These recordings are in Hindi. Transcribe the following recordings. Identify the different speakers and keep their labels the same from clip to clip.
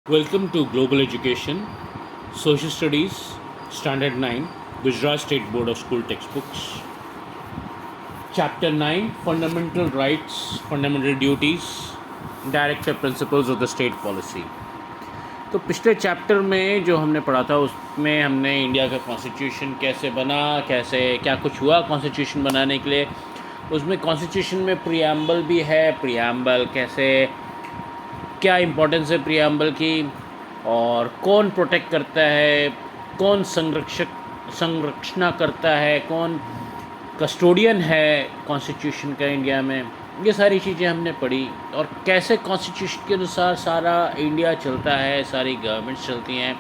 Speaker 1: Welcome to Global Education, Social Studies, Standard 9, Gujarat State Board of School Textbooks. Chapter 9, Fundamental Rights, Fundamental Duties, Directive Principles of the State Policy. तो पिछले चैप्टर में जो हमने पढ़ा था उसमें हमने इंडिया का कॉन्स्टिट्यूशन कैसे बना, कैसे क्या कुछ हुआ कॉन्स्टिट्यूशन बनाने के लिए। उसमें कॉन्स्टिट्यूशन में प्रीएम्बल भी है, प्रीएम्बल कैसे, क्या इम्पोर्टेंस है प्रीएम्बल की और कौन प्रोटेक्ट करता है, कौन संरक्षणा करता है, कौन कस्टोडियन है कॉन्स्टिट्यूशन का इंडिया में। ये सारी चीज़ें हमने पढ़ी और कैसे कॉन्स्टिट्यूशन के अनुसार सारा इंडिया चलता है, सारी गवर्नमेंट्स चलती हैं,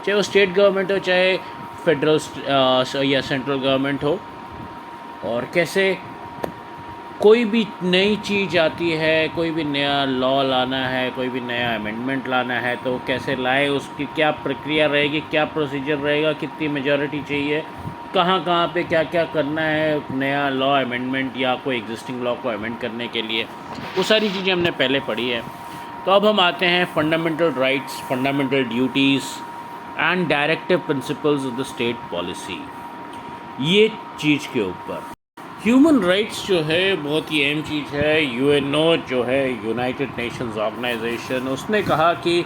Speaker 1: चाहे वो स्टेट गवर्नमेंट हो चाहे फेडरल या सेंट्रल गवर्नमेंट हो। और कैसे कोई भी नई चीज़ आती है, कोई भी नया लॉ लाना है, कोई भी नया अमेंडमेंट लाना है तो कैसे लाए, उसकी क्या प्रक्रिया रहेगी, क्या प्रोसीजर रहेगा, कितनी मेजॉरिटी चाहिए, कहाँ कहाँ पे क्या क्या करना है नया लॉ अमेंडमेंट या कोई एग्जिस्टिंग लॉ को अमेंड करने के लिए। वो सारी चीज़ें हमने पहले पढ़ी है। तो अब हम आते हैं fundamental rights, fundamental duties and directive principles of the state policy, ये चीज़ के ऊपर। ह्यूमन राइट्स जो है बहुत ही अहम चीज़ है। यूएनओ जो है, यूनाइटेड नेशंस ऑर्गेनाइजेशन, उसने कहा कि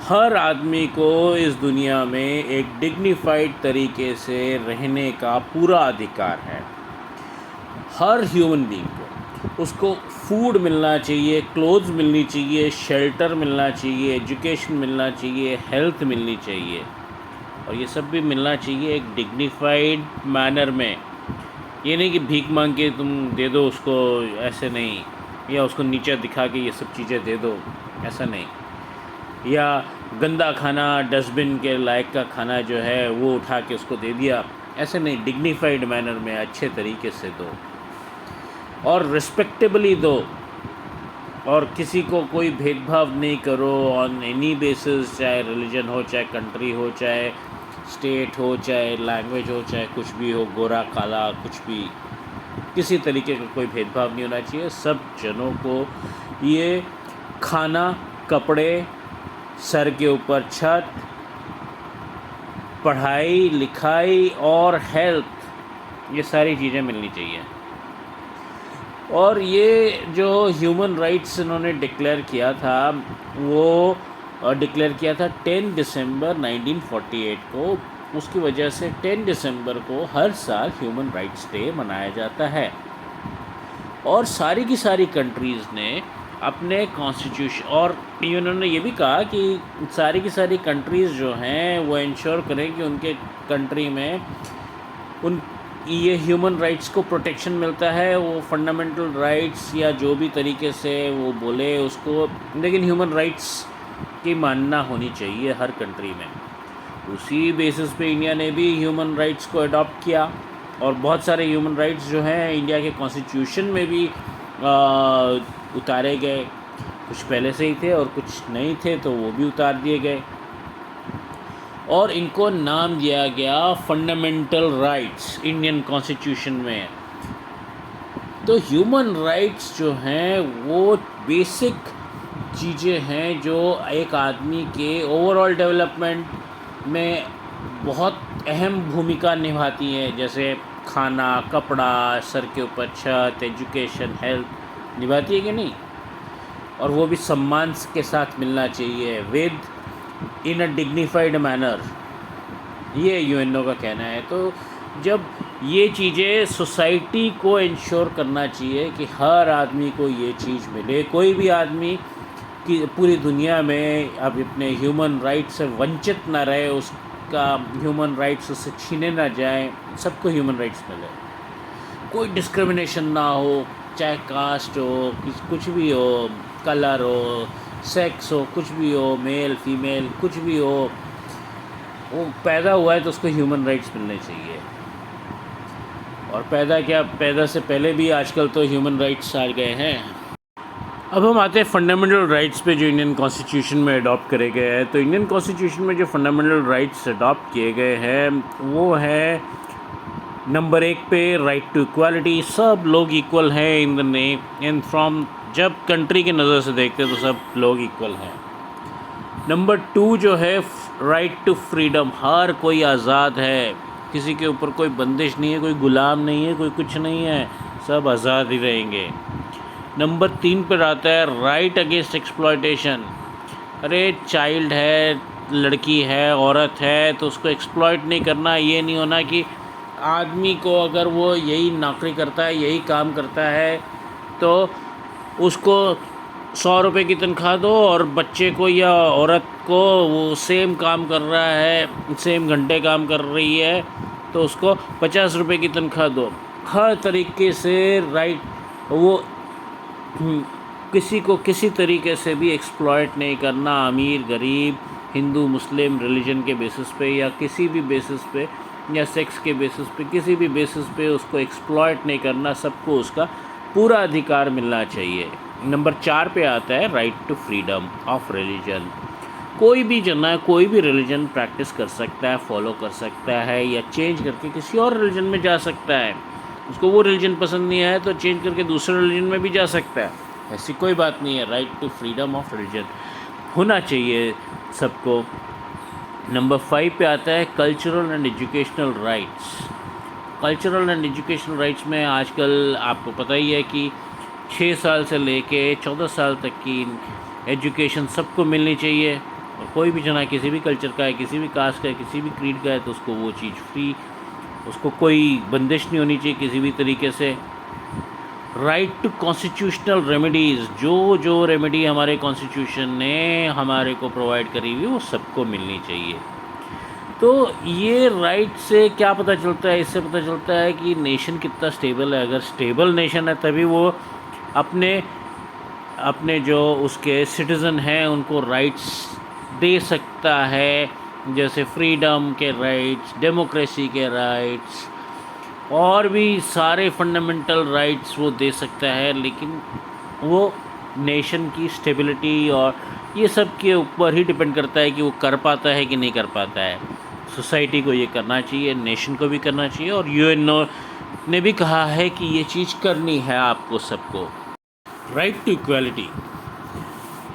Speaker 1: हर आदमी को इस दुनिया में एक डिग्निफाइड तरीके से रहने का पूरा अधिकार है। हर ह्यूमन बीइंग को उसको फूड मिलना चाहिए, क्लोथ्स मिलनी चाहिए, शेल्टर मिलना चाहिए, एजुकेशन मिलना चाहिए, हेल्थ मिलनी चाहिए, और ये सब भी मिलना चाहिए एक डिग्निफाइड मैनर में। ये नहीं कि भीख मांग के तुम दे दो उसको, ऐसे नहीं, या उसको नीचा दिखा के ये सब चीज़ें दे दो, ऐसा नहीं, या गंदा खाना, डस्टबिन के लायक का खाना जो है वो उठा के उसको दे दिया, ऐसे नहीं, डिग्निफाइड मैनर में अच्छे तरीके से दो और रिस्पेक्टेबली दो, और किसी को कोई भेदभाव नहीं करो ऑन एनी बेसिस, चाहे रिलीजन हो, चाहे कंट्री हो, चाहे स्टेट हो, चाहे लैंग्वेज हो, चाहे कुछ भी हो, गोरा काला कुछ भी, किसी तरीके का कोई भेदभाव नहीं होना चाहिए। सब जनों को ये खाना, कपड़े, सर के ऊपर छत, पढ़ाई लिखाई और हेल्थ, ये सारी चीज़ें मिलनी चाहिए। और ये जो ह्यूमन राइट्स इन्होंने डिक्लेयर किया था, वो डिक्लेयर किया था 10 दिसंबर 1948 को। उसकी वजह से 10 दिसंबर को हर साल ह्यूमन राइट्स डे मनाया जाता है। और सारी की सारी कंट्रीज़ ने अपने कॉन्स्टिट्यूशन, और उन्होंने ये भी कहा कि सारी की सारी कंट्रीज़ जो हैं वो इंश्योर करें कि उनके कंट्री में उन ये ह्यूमन राइट्स को प्रोटेक्शन मिलता है, वो फंडामेंटल राइट्स या जो भी तरीके से वो बोले उसको, लेकिन ह्यूमन राइट्स की मानना होनी चाहिए हर कंट्री में। उसी बेसिस पे इंडिया ने भी ह्यूमन राइट्स को अडॉप्ट किया, और बहुत सारे ह्यूमन राइट्स जो हैं इंडिया के कॉन्स्टिट्यूशन में भी उतारे गए। कुछ पहले से ही थे और कुछ नहीं थे तो वो भी उतार दिए गए, और इनको नाम दिया गया फंडामेंटल राइट्स इंडियन कॉन्स्टिट्यूशन में। तो ह्यूमन राइट्स जो हैं वो बेसिक चीज़ें हैं जो एक आदमी के ओवरऑल डेवलपमेंट में बहुत अहम भूमिका निभाती हैं, जैसे खाना, कपड़ा, सर के ऊपर छत, एजुकेशन, हेल्थ, निभाती है कि नहीं। और वो भी सम्मान के साथ मिलना चाहिए, with in a dignified manner, ये यूएनओ का कहना है। तो जब ये चीज़ें सोसाइटी को इंश्योर करना चाहिए कि हर आदमी को ये चीज़ मिले, कोई भी आदमी कि पूरी दुनिया में अब अपने ह्यूमन राइट्स से वंचित ना रहे, उसका ह्यूमन राइट्स उससे छीने ना जाए, सबको ह्यूमन राइट्स मिले, कोई डिस्क्रिमिनेशन ना हो, चाहे कास्ट हो, कुछ भी हो, कलर हो, सेक्स हो, कुछ भी हो, मेल फीमेल कुछ भी हो, वो पैदा हुआ है तो उसको ह्यूमन राइट्स मिलने चाहिए। और पैदा से पहले भी आजकल तो ह्यूमन राइट्स आ गए हैं। अब हम आते हैं फंडामेंटल राइट्स पे जो इंडियन कॉन्स्टिट्यूशन में अडॉप्ट करे गए हैं। तो इंडियन कॉन्स्टिट्यूशन में जो फंडामेंटल राइट्स अडॉप्ट किए गए हैं वो है नंबर 1 पे राइट टू इक्वालिटी, सब लोग इक्वल हैं in the name and from, जब कंट्री की नज़र से देखते हैं तो सब लोग इक्वल हैं। नंबर 2 जो है राइट टू फ्रीडम, हर कोई आज़ाद है, किसी के ऊपर कोई बंदिश नहीं है, कोई गुलाम नहीं है, कोई कुछ नहीं है, सब आज़ाद ही रहेंगे। नंबर 3 पर आता है राइट अगेंस्ट एक्सप्लॉयटेशन। अरे चाइल्ड है, लड़की है, औरत है, तो उसको एक्सप्लॉयट नहीं करना। ये नहीं होना कि आदमी को अगर वो यही नौकरी करता है, यही काम करता है, तो उसको 100 रुपये की तनख्वाह दो, और बच्चे को या औरत को वो सेम काम कर रहा है, सेम घंटे काम कर रही है, तो उसको 50 रुपये की तनख्वाह दो। हर तरीके से राइट, वो किसी को किसी तरीके से भी एक्सप्लॉयट नहीं करना, अमीर गरीब, हिंदू मुस्लिम, रिलीजन के बेसिस पे या किसी भी बेसिस पे, या सेक्स के बेसिस पे, किसी भी बेसिस पे उसको एक्सप्लॉयट नहीं करना। सबको उसका पूरा अधिकार मिलना चाहिए। नंबर 4 पे आता है right to freedom of religion. कोई भी जना कोई भी रिलीजन प्रैक्टिस कर सकता है, फॉलो कर सकता है, या चेंज करके किसी और रिलीजन में जा सकता है। उसको वो रिलीजन पसंद नहीं आया तो चेंज करके दूसरे रिलीजन में भी जा सकता है, ऐसी कोई बात नहीं है। Right to freedom of religion होना चाहिए सबको। नंबर 5 पे आता है cultural and educational rights. Cultural and educational rights में आजकल आपको पता ही है कि 6 साल से लेके 14 साल तक की एजुकेशन सबको मिलनी चाहिए। और कोई भी जना किसी भी कल्चर का है, किसी भी कास्ट का है, किसी भी क्रीड का है, तो उसको वो चीज़ फ्री, उसको कोई बंदिश नहीं होनी चाहिए किसी भी तरीके से। राइट टू कॉन्स्टिट्यूशनल रेमेडीज़, जो रेमेडी हमारे कॉन्स्टिट्यूशन ने हमारे को प्रोवाइड करी हुई वो सबको मिलनी चाहिए। तो ये राइट से क्या पता चलता है? इससे पता चलता है कि नेशन कितना स्टेबल है। अगर स्टेबल नेशन है तभी वो अपने अपने जो उसके सिटीज़न हैं उनको राइट्स दे सकता है, जैसे फ्रीडम के राइट्स, डेमोक्रेसी के राइट्स, और भी सारे फंडामेंटल राइट्स वो दे सकता है। लेकिन वो नेशन की स्टेबिलिटी और ये सब के ऊपर ही डिपेंड करता है कि वो कर पाता है कि नहीं कर पाता है। सोसाइटी को ये करना चाहिए, नेशन को भी करना चाहिए, और यूएनओ ने भी कहा है कि ये चीज़ करनी है आपको सबको। राइट टू इक्वालिटी,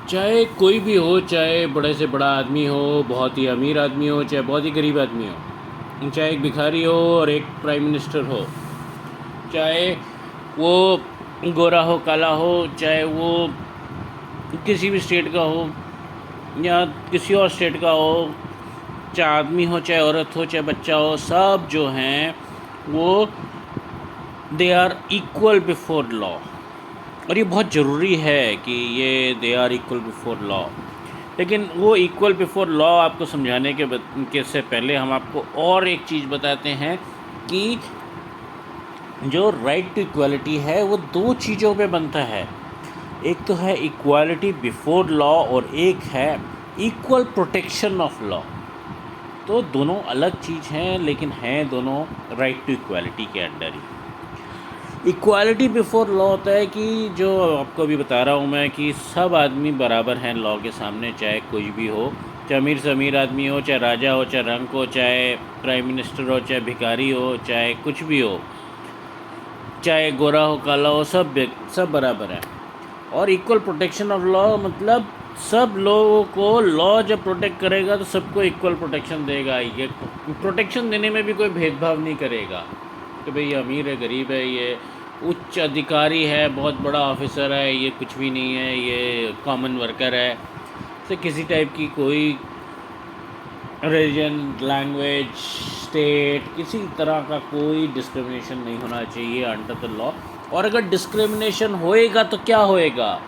Speaker 1: चाहे कोई भी हो, चाहे बड़े से बड़ा आदमी हो, बहुत ही अमीर आदमी हो, चाहे बहुत ही गरीब आदमी हो, चाहे एक भिखारी हो और एक प्राइम मिनिस्टर हो, चाहे वो गोरा हो, काला हो, चाहे वो किसी भी स्टेट का हो या किसी और स्टेट का हो, चाहे आदमी हो, चाहे औरत हो, चाहे बच्चा हो, सब जो हैं वो they are equal before law. और ये बहुत ज़रूरी है कि ये they are equal before law. लेकिन वो इक्वल बिफोर लॉ आपको समझाने के से पहले हम आपको और एक चीज़ बताते हैं कि जो राइट टू इक्वालिटी है वो 2 चीज़ों पे बनता है। एक तो है इक्वालिटी बिफोर लॉ और एक है इक्वल प्रोटेक्शन ऑफ लॉ। तो दोनों अलग चीज़ हैं, लेकिन हैं दोनों राइट टू इक्वालिटी के अंडर ही। इक्वालिटी बिफोर लॉ होता है कि जो आपको अभी बता रहा हूँ मैं कि सब आदमी बराबर हैं लॉ के सामने, चाहे कोई भी हो, चाहे अमीर से अमीर आदमी हो, चाहे राजा हो, चाहे रंक हो, चाहे प्राइम मिनिस्टर हो, चाहे भिखारी हो, चाहे कुछ भी हो, चाहे गोरा हो, काला हो, सब बराबर है। और इक्वल प्रोटेक्शन ऑफ लॉ मतलब सब लोगों को लॉ जब प्रोटेक्ट करेगा तो सबको इक्वल प्रोटेक्शन देगा। ये प्रोटेक्शन देने में भी कोई भेदभाव नहीं करेगा कि भाई ये अमीर है, गरीब है, ये उच्च अधिकारी है, बहुत बड़ा ऑफिसर है, ये कुछ भी नहीं है, ये कॉमन वर्कर है। तो किसी टाइप की कोई रीजन, लैंग्वेज, स्टेट, किसी तरह का कोई डिस्क्रिमिनेशन नहीं होना चाहिए अंडर द लॉ। और अगर डिस्क्रिमिनेशन होएगा तो क्या होएगा?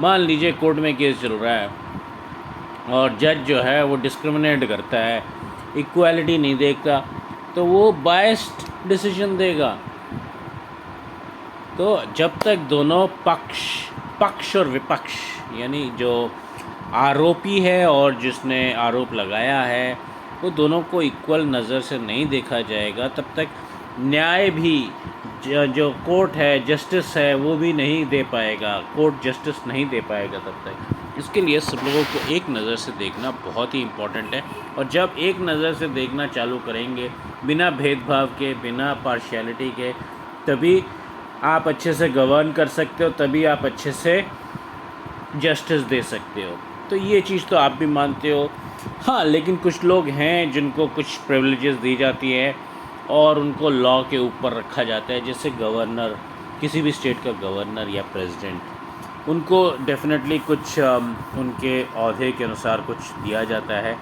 Speaker 1: मान लीजिए कोर्ट में केस चल रहा है और जज जो है वो डिस्क्रिमिनेट करता है, इक्वालिटी नहीं देखता, तो वो बायस्ड डिसीजन देगा। तो जब तक दोनों पक्ष और विपक्ष, यानी जो आरोपी है और जिसने आरोप लगाया है, वो दोनों को इक्वल नज़र से नहीं देखा जाएगा, तब तक न्याय भी जो कोर्ट है, जस्टिस है, वो भी नहीं दे पाएगा, कोर्ट जस्टिस नहीं दे पाएगा तब तक। इसके लिए सब लोगों को एक नज़र से देखना बहुत ही इम्पोर्टेंट है। और जब एक नज़र से देखना चालू करेंगे, बिना भेदभाव के, बिना पार्शियलिटी के, तभी आप अच्छे से गवर्न कर सकते हो, तभी आप अच्छे से जस्टिस दे सकते हो। तो ये चीज़ तो आप भी मानते हो। हाँ, लेकिन कुछ लोग हैं जिनको कुछ प्रिविलेजेस दी जाती है और उनको लॉ के ऊपर रखा जाता है, जैसे गवर्नर, किसी भी स्टेट का गवर्नर या प्रेसिडेंट, उनको डेफिनेटली कुछ उनके ओहदे के अनुसार कुछ दिया जाता है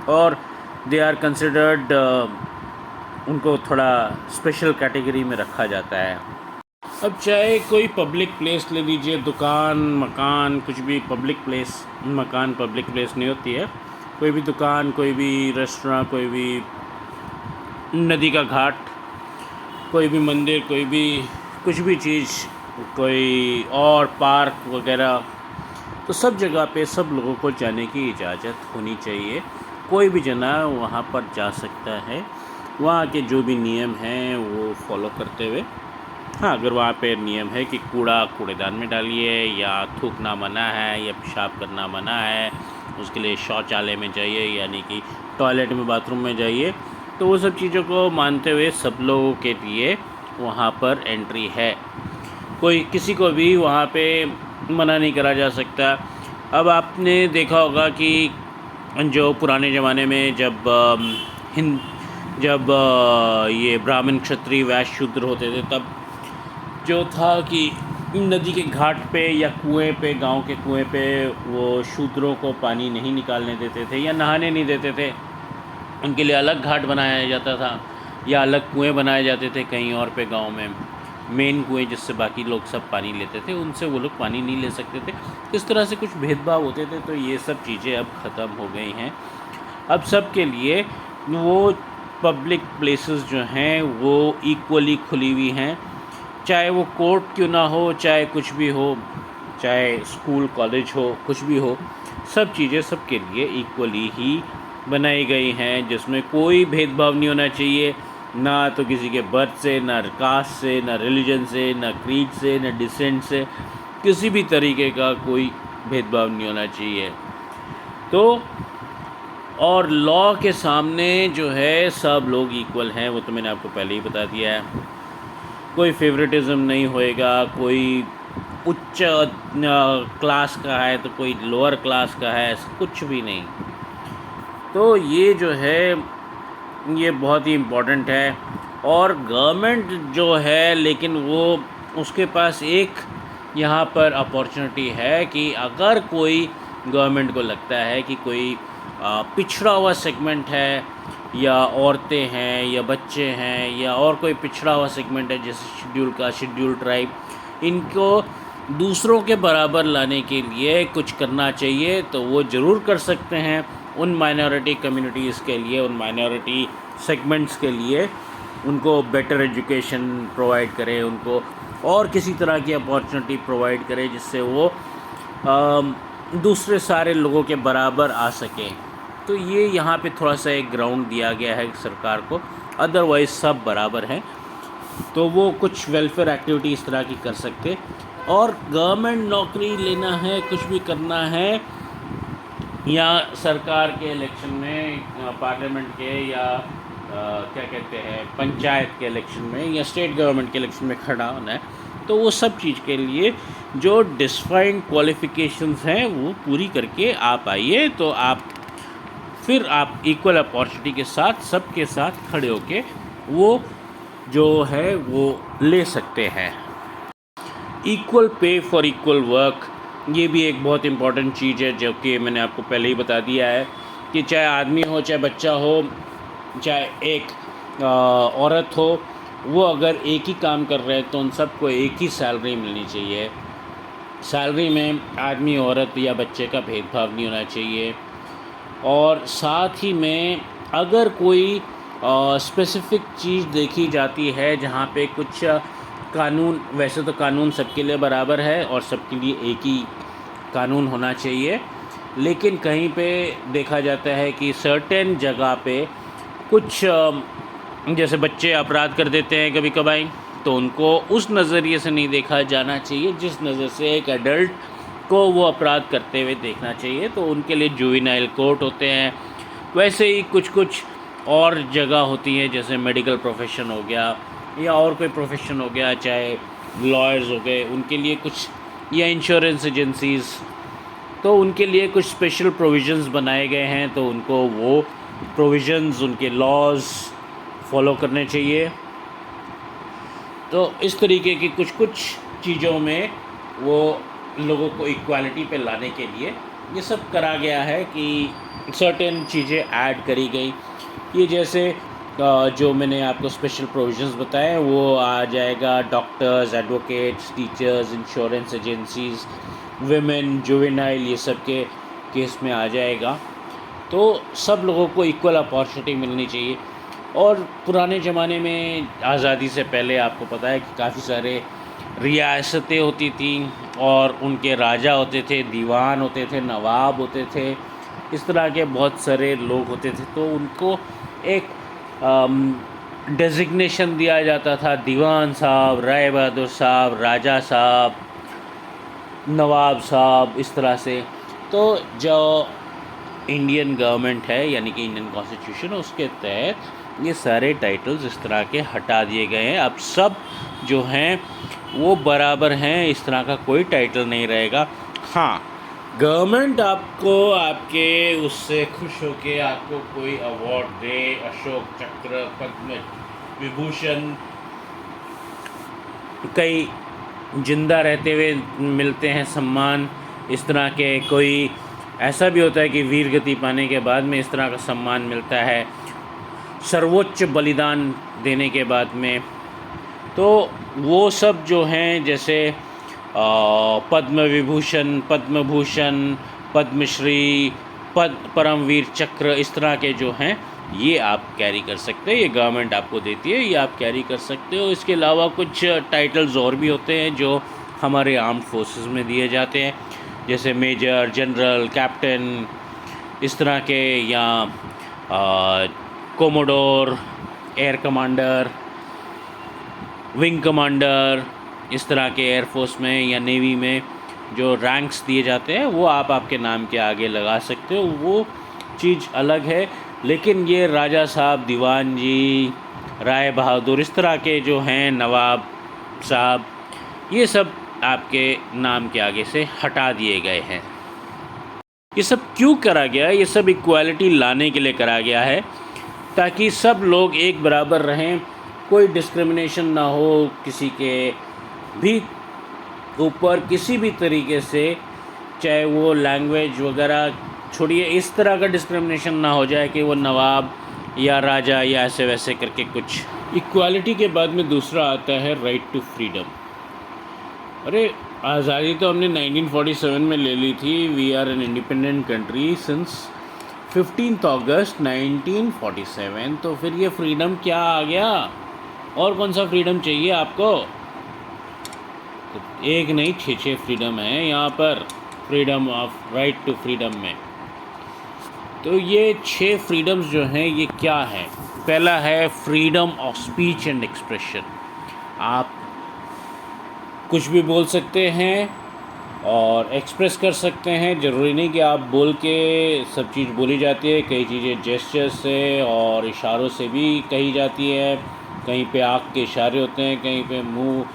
Speaker 1: और दे आर कंसिडर्ड, उनको थोड़ा स्पेशल कैटेगरी में रखा जाता है। अब चाहे कोई पब्लिक प्लेस ले लीजिए, दुकान, मकान, कुछ भी पब्लिक प्लेस, मकान पब्लिक प्लेस नहीं होती है, कोई भी दुकान, कोई भी रेस्टोरेंट, कोई भी नदी का घाट, कोई भी मंदिर, कोई भी कुछ भी चीज़, कोई और पार्क वगैरह, तो सब जगह पे सब लोगों को जाने की इजाज़त होनी चाहिए। कोई भी जना वहाँ पर जा सकता है, वहाँ के जो भी नियम हैं वो फॉलो करते हुए। हाँ, अगर वहाँ पे नियम है कि कूड़ा कूड़ेदान में डालिए, या थूकना मना है, या पेशाब करना मना है, उसके लिए शौचालय में जाइए, यानी कि टॉयलेट में, बाथरूम में जाइए, तो वो सब चीज़ों को मानते हुए सब लोगों के लिए वहाँ पर एंट्री है। कोई किसी को भी वहाँ पे मना नहीं करा जा सकता। अब आपने देखा होगा कि जो पुराने ज़माने में जब ये ब्राह्मण, क्षत्रिय, वैश्य, शूद्र होते थे, तब जो था कि नदी के घाट पे या कुएं पे, गांव के कुएं पे, वो शूद्रों को पानी नहीं निकालने देते थे या नहाने नहीं देते थे। उनके लिए अलग घाट बनाया जाता था या अलग कुएं बनाए जाते थे कहीं और पे गांव में, मेन कुएं जिससे बाकी लोग सब पानी लेते थे, उनसे वो लोग पानी नहीं ले सकते थे। इस तरह से कुछ भेदभाव होते थे। तो ये सब चीज़ें अब ख़त्म हो गई हैं। अब सब के लिए वो पब्लिक प्लेसेस जो हैं वो इक्वली खुली हुई हैं, चाहे वो कोर्ट क्यों ना हो, चाहे कुछ भी हो, चाहे स्कूल कॉलेज हो, कुछ भी हो, सब चीज़ें सबके लिए इक्वली ही बनाई गई हैं, जिसमें कोई भेदभाव नहीं होना चाहिए, ना तो किसी के बर्थ से, ना कास्ट से, ना रिलीजन से, ना क्रीड से, ना डिसेंट से, किसी भी तरीके का कोई भेदभाव नहीं होना चाहिए। तो और लॉ के सामने जो है सब लोग इक्वल हैं, वो तो मैंने आपको पहले ही बता दिया है। कोई फेवरेटिज़म नहीं होएगा, कोई उच्च क्लास का है तो कोई लोअर क्लास का है, कुछ भी नहीं। तो ये जो है ये बहुत ही इम्पोर्टेंट है। और गवर्नमेंट जो है, लेकिन वो उसके पास एक यहाँ पर अपॉर्चुनिटी है कि अगर कोई गवर्नमेंट को लगता है कि कोई पिछड़ा हुआ सेगमेंट है, या औरतें हैं, या बच्चे हैं, या और कोई पिछड़ा हुआ सेगमेंट है जैसे शेड्यूल ट्राइब, इनको दूसरों के बराबर लाने के लिए कुछ करना चाहिए, तो वो ज़रूर कर सकते हैं। उन माइनॉरिटी कम्युनिटीज़ के लिए, उन माइनॉरिटी सेगमेंट्स के लिए उनको बेटर एजुकेशन प्रोवाइड करें, उनको और किसी तरह की अपॉर्चुनिटी प्रोवाइड करें जिससे वो दूसरे सारे लोगों के बराबर आ सकें। तो ये यहाँ पे थोड़ा सा एक ग्राउंड दिया गया है सरकार को, अदरवाइज़ सब बराबर हैं। तो वो कुछ वेलफेयर एक्टिविटी इस तरह की कर सकते। और गवर्नमेंट नौकरी लेना है, कुछ भी करना है, या सरकार के इलेक्शन में, पार्लियामेंट के, या क्या कहते हैं, पंचायत के इलेक्शन में, या स्टेट गवर्नमेंट के इलेक्शन में खड़ा होना है, तो वो सब चीज़ के लिए जो डिस्फाइंड क्वालिफ़िकेशंस हैं वो पूरी करके आप आइए, तो फिर आप इक्वल अपॉर्चुनिटी के साथ सबके साथ खड़े होके वो जो है वो ले सकते हैं। Equal pay for equal work, ये भी एक बहुत इम्पॉर्टेंट चीज़ है, जो कि मैंने आपको पहले ही बता दिया है कि चाहे आदमी हो, चाहे बच्चा हो, चाहे एक औरत हो, वो अगर एक ही काम कर रहे हैं तो उन सबको एक ही सैलरी मिलनी चाहिए। सैलरी में आदमी, औरत या बच्चे का भेदभाव नहीं होना चाहिए। और साथ ही में अगर कोई स्पेसिफ़िक चीज़ देखी जाती है जहाँ पे कुछ कानून, वैसे तो कानून सबके लिए बराबर है और सबके लिए एक ही कानून होना चाहिए, लेकिन कहीं पे देखा जाता है कि सर्टेन जगह पे कुछ जैसे बच्चे अपराध कर देते हैं कभी कभाई, तो उनको उस नज़रिए से नहीं देखा जाना चाहिए जिस नज़र से एक एडल्ट को वो अपराध करते हुए देखना चाहिए। तो उनके लिए जुवेनाइल कोर्ट होते हैं। वैसे ही कुछ और जगह होती हैं, जैसे मेडिकल प्रोफेशन हो गया या और कोई प्रोफेशन हो गया, चाहे लॉयर्स हो गए, उनके लिए कुछ, या इंश्योरेंस एजेंसीज़, तो उनके लिए कुछ स्पेशल प्रोविज़न्स बनाए गए हैं, तो उनको वो प्रोविज़न्स, उनके लॉज़ फॉलो करने चाहिए। तो इस तरीके की कुछ कुछ चीज़ों में वो लोगों को इक्वालिटी पे लाने के लिए ये सब करा गया है कि सर्टेन चीज़ें ऐड करी गई। ये जैसे जो मैंने आपको स्पेशल प्रोविज़न्स बताए वो आ जाएगा doctors, advocates, teachers, insurance agencies, women, juvenile, ये सब के केस में आ जाएगा। तो सब लोगों को इक्वल अपॉर्चुनिटी मिलनी चाहिए। और पुराने ज़माने में आज़ादी से पहले आपको पता है कि काफ़ी सारे रियासतें होती थी और उनके राजा होते थे, दीवान होते थे, नवाब होते थे, इस तरह के बहुत सारे लोग होते थे। तो उनको एक डेजिग्नेशन दिया जाता था, दीवान साहब, राय बहादुर साहब, राजा साहब, नवाब साहब, इस तरह से। तो जो इंडियन गवर्नमेंट है यानी कि इंडियन कॉन्स्टिट्यूशन, उसके तहत ये सारे टाइटल्स इस तरह के हटा दिए गए हैं। अब सब जो हैं वो बराबर हैं, इस तरह का कोई टाइटल नहीं रहेगा। हाँ, गवर्नमेंट आपको आपके उससे खुश होके आपको कोई अवार्ड दे, अशोक चक्र, पद्म विभूषण, कई जिंदा रहते हुए मिलते हैं सम्मान, इस तरह के कोई ऐसा भी होता है कि वीर गति पाने के बाद में इस तरह का सम्मान मिलता है, सर्वोच्च बलिदान देने के बाद में। तो वो सब जो हैं जैसे पद्म विभूषण, पद्म भूषण, पद्मश्री, परमवीर चक्र, इस तरह के जो हैं ये आप कैरी कर सकते हैं, ये गवर्नमेंट आपको देती है, ये आप कैरी कर सकते हो। इसके अलावा कुछ टाइटल्स और भी होते हैं जो हमारे आर्म्ड फोर्सेस में दिए जाते हैं, जैसे मेजर, जनरल, कैप्टन, इस तरह के, या commodore, air commander, wing commander, इस तरह के एयरफोर्स में या नेवी में जो रैंक्स दिए जाते हैं वो आप आपके नाम के आगे लगा सकते हो, वो चीज़ अलग है। लेकिन ये राजा साहब, दीवान जी, राय बहादुर, इस तरह के जो हैं, नवाब साहब, ये सब आपके नाम के आगे से हटा दिए गए हैं। ये सब क्यों करा गया है? ये सब इक्वालिटी लाने के लिए करा गया है, ताकि सब लोग एक बराबर रहें, कोई डिस्क्रिमिनेशन ना हो किसी के भी ऊपर किसी भी तरीके से, चाहे वो लैंग्वेज वगैरह छोड़िए, इस तरह का डिस्क्रिमिनेशन ना हो जाए कि वो नवाब या राजा या ऐसे वैसे करके कुछ। इक्वालिटी के बाद में दूसरा आता है राइट टू फ्रीडम। अरे आज़ादी तो हमने 1947 में ले ली थी। We are an independent country since 15 अगस्त 1947। तो फिर ये फ्रीडम क्या आ गया? और कौन सा फ्रीडम चाहिए आपको? तो एक नहीं, 6 फ्रीडम है यहाँ पर, freedom of right to freedom में। तो ये 6 फ्रीडम्स जो हैं ये क्या हैं? पहला है freedom of speech and expression. आप कुछ भी बोल सकते हैं और एक्सप्रेस कर सकते हैं। ज़रूरी नहीं कि आप बोल के सब चीज़ बोली जाती है, कई चीज़ें जेस्चर्स से और इशारों से भी कही जाती है। कहीं पे आँख के इशारे होते हैं, कहीं पे मुंह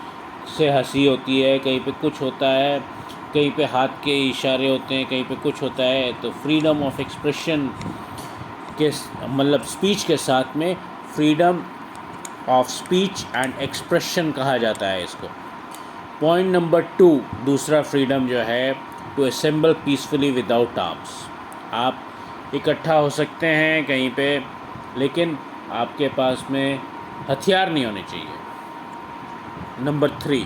Speaker 1: से हंसी होती है, कहीं पे कुछ होता है, कहीं पे हाथ के इशारे होते हैं, कहीं पे कुछ होता है। तो फ्रीडम ऑफ एक्सप्रेशन के मतलब स्पीच के साथ में freedom of speech and expression कहा जाता है इसको। पॉइंट नंबर 2, दूसरा फ्रीडम जो है, to assemble peacefully without arms. आप इकट्ठा हो सकते हैं कहीं पे, लेकिन आपके पास में हथियार नहीं होने चाहिए। नंबर 3,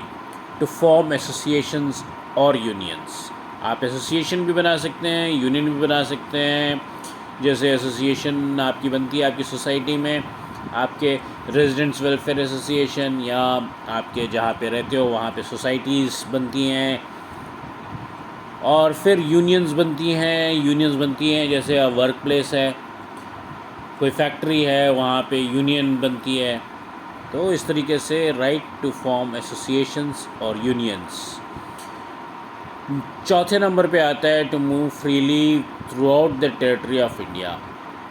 Speaker 1: टू फॉर्म एसोसिएशंस और यूनियंस। आप एसोसिएशन भी बना सकते हैं, यूनियन भी बना सकते हैं। जैसे एसोसिएशन आपकी बनती है आपकी सोसाइटी में, आपके रेजिडेंट्स वेलफेयर एसोसिएशन, या आपके जहाँ पे रहते हो वहाँ पे सोसाइटीज़ बनती हैं। और फिर यूनियंस बनती हैं, जैसे वर्क प्लेस है, कोई फैक्ट्री है, वहाँ पे यूनियन बनती है। तो इस तरीके से राइट टू फॉर्म एसोसिएशंस और यूनियंस। चौथे नंबर पे आता है to move freely throughout the territory of India.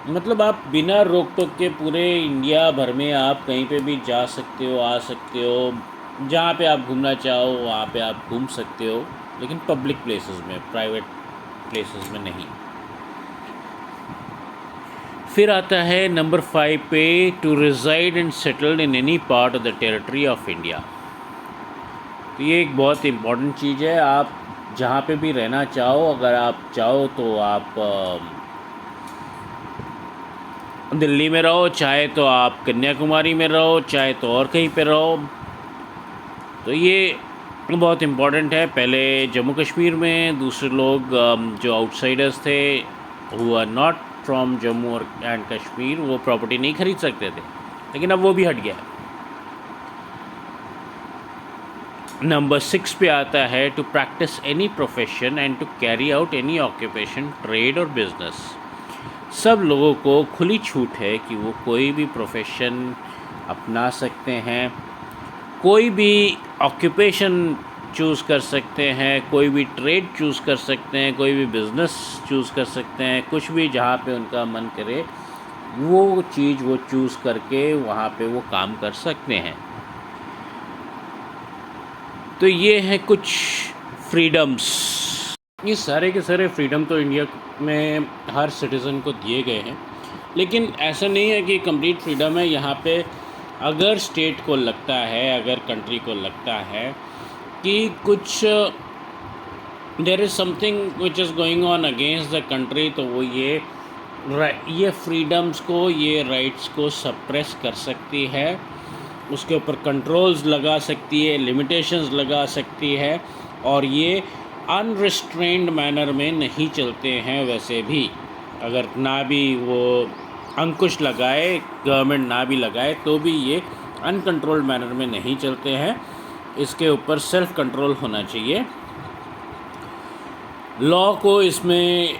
Speaker 1: मतलब आप बिना रोक टोक के पूरे इंडिया भर में आप कहीं पे भी जा सकते हो, आ सकते हो, जहाँ पे आप घूमना चाहो वहाँ पे आप घूम सकते हो, लेकिन पब्लिक प्लेसेस में, प्राइवेट प्लेसेस में नहीं। फिर आता है नंबर 5 पे, to reside and settled in any part of the territory of India. तो ये एक बहुत इम्पॉर्टेंट चीज़ है। आप जहाँ पे भी रहना चाहो, अगर आप चाहो तो आप दिल्ली में रहो, चाहे तो आप कन्याकुमारी में रहो, चाहे तो और कहीं पे रहो। तो ये बहुत इम्पॉर्टेंट है। पहले जम्मू कश्मीर में दूसरे लोग जो आउटसाइडर्स थे, who are not from Jammu and Kashmir, वो प्रॉपर्टी नहीं खरीद सकते थे, लेकिन अब वो भी हट गया है। नंबर 6 पे आता है, to practise any profession and to carry out any occupation, trade और बिजनेस। सब लोगों को खुली छूट है कि वो कोई भी प्रोफेशन अपना सकते हैं, कोई भी ऑक्यूपेशन चूज़ कर सकते हैं, कोई भी ट्रेड चूज़ कर सकते हैं, कोई भी बिज़नेस चूज़ कर सकते हैं। कुछ भी जहाँ पे उनका मन करे वो चीज़ वो चूज़ करके वहाँ पे वो काम कर सकते हैं। तो ये है कुछ फ्रीडम्स। ये सारे के सारे फ्रीडम तो इंडिया में हर सिटीज़न को दिए गए हैं, लेकिन ऐसा नहीं है कि कंप्लीट फ्रीडम है। यहाँ पे अगर स्टेट को लगता है, अगर कंट्री को लगता है कि कुछ there is something which is going on against the country, तो वो ये फ्रीडम्स को, ये राइट्स को सप्रेस कर सकती है, उसके ऊपर कंट्रोल्स लगा सकती है, लिमिटेशंस लगा सकती है, और ये अनरिस्ट्रेन्ड मैनर में नहीं चलते हैं। वैसे भी अगर ना भी वो अंकुश लगाए, गवर्नमेंट ना भी लगाए, तो भी ये अनकंट्रोल्ड मैनर में नहीं चलते हैं। इसके ऊपर सेल्फ कंट्रोल होना चाहिए। लॉ को इसमें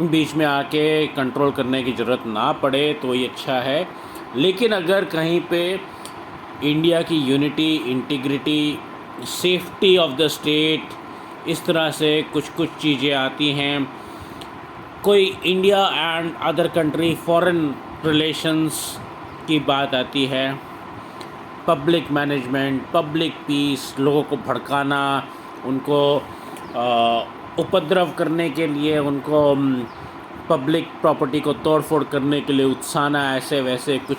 Speaker 1: बीच में आके कंट्रोल करने की ज़रूरत ना पड़े तो ये अच्छा है। लेकिन अगर कहीं पे इंडिया की unity, integrity, safety of the state, इस तरह से कुछ चीज़ें आती हैं, कोई India and other country foreign relations की बात आती है, पब्लिक मैनेजमेंट, पब्लिक पीस, लोगों को भड़काना, उनको उपद्रव करने के लिए, उनको पब्लिक प्रॉपर्टी को तोड़ फोड़ करने के लिए उकसाना, ऐसे वैसे कुछ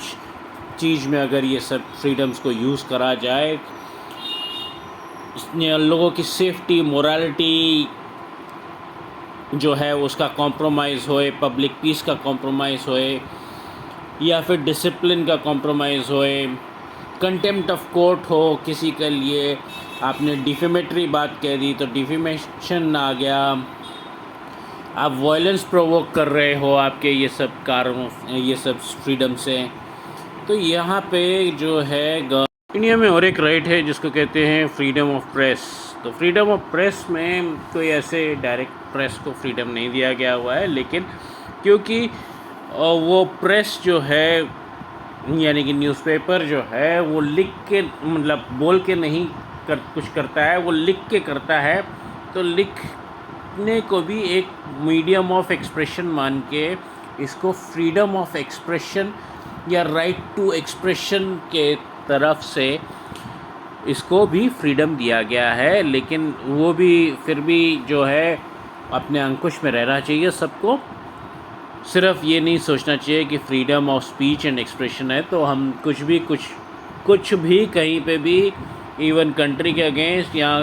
Speaker 1: चीज़ में अगर ये सब फ्रीडम्स को यूज़ करा जाए, लोगों की सेफ्टी, मोरालिटी जो है उसका कॉम्प्रोमाइज़ होए, पब्लिक पीस का कॉम्प्रोमाइज़ होए, या फिर डिसिप्लिन का कॉम्प्रोमाइज़ होए, कंटेम्प्ट ऑफ कोर्ट हो किसी के लिए, आपने डिफेमेटरी बात कह दी तो डिफेमेशन आ गया, आप वायलेंस प्रोवोक कर रहे हो आपके ये सब कारों, ये सब फ्रीडम से। तो यहाँ पे जो है इंडिया में और एक राइट है जिसको कहते हैं फ्रीडम ऑफ प्रेस। तो फ्रीडम ऑफ प्रेस में कोई ऐसे डायरेक्ट प्रेस को फ्रीडम नहीं दिया गया हुआ है, लेकिन क्योंकि वो प्रेस जो है, यानी कि न्यूज़पेपर जो है, वो लिख के, मतलब बोल के नहीं कुछ करता है, वो लिख के करता है। तो लिखने को भी एक मीडियम ऑफ एक्सप्रेशन मान के इसको फ्रीडम ऑफ एक्सप्रेशन या राइट टू एक्सप्रेशन के तरफ से इसको भी फ्रीडम दिया गया है। लेकिन वो भी फिर भी जो है अपने अंकुश में रहना चाहिए सबको। सिर्फ ये नहीं सोचना चाहिए कि freedom of speech and expression है तो हम कुछ भी कहीं पे भी, इवन कंट्री के अगेंस्ट या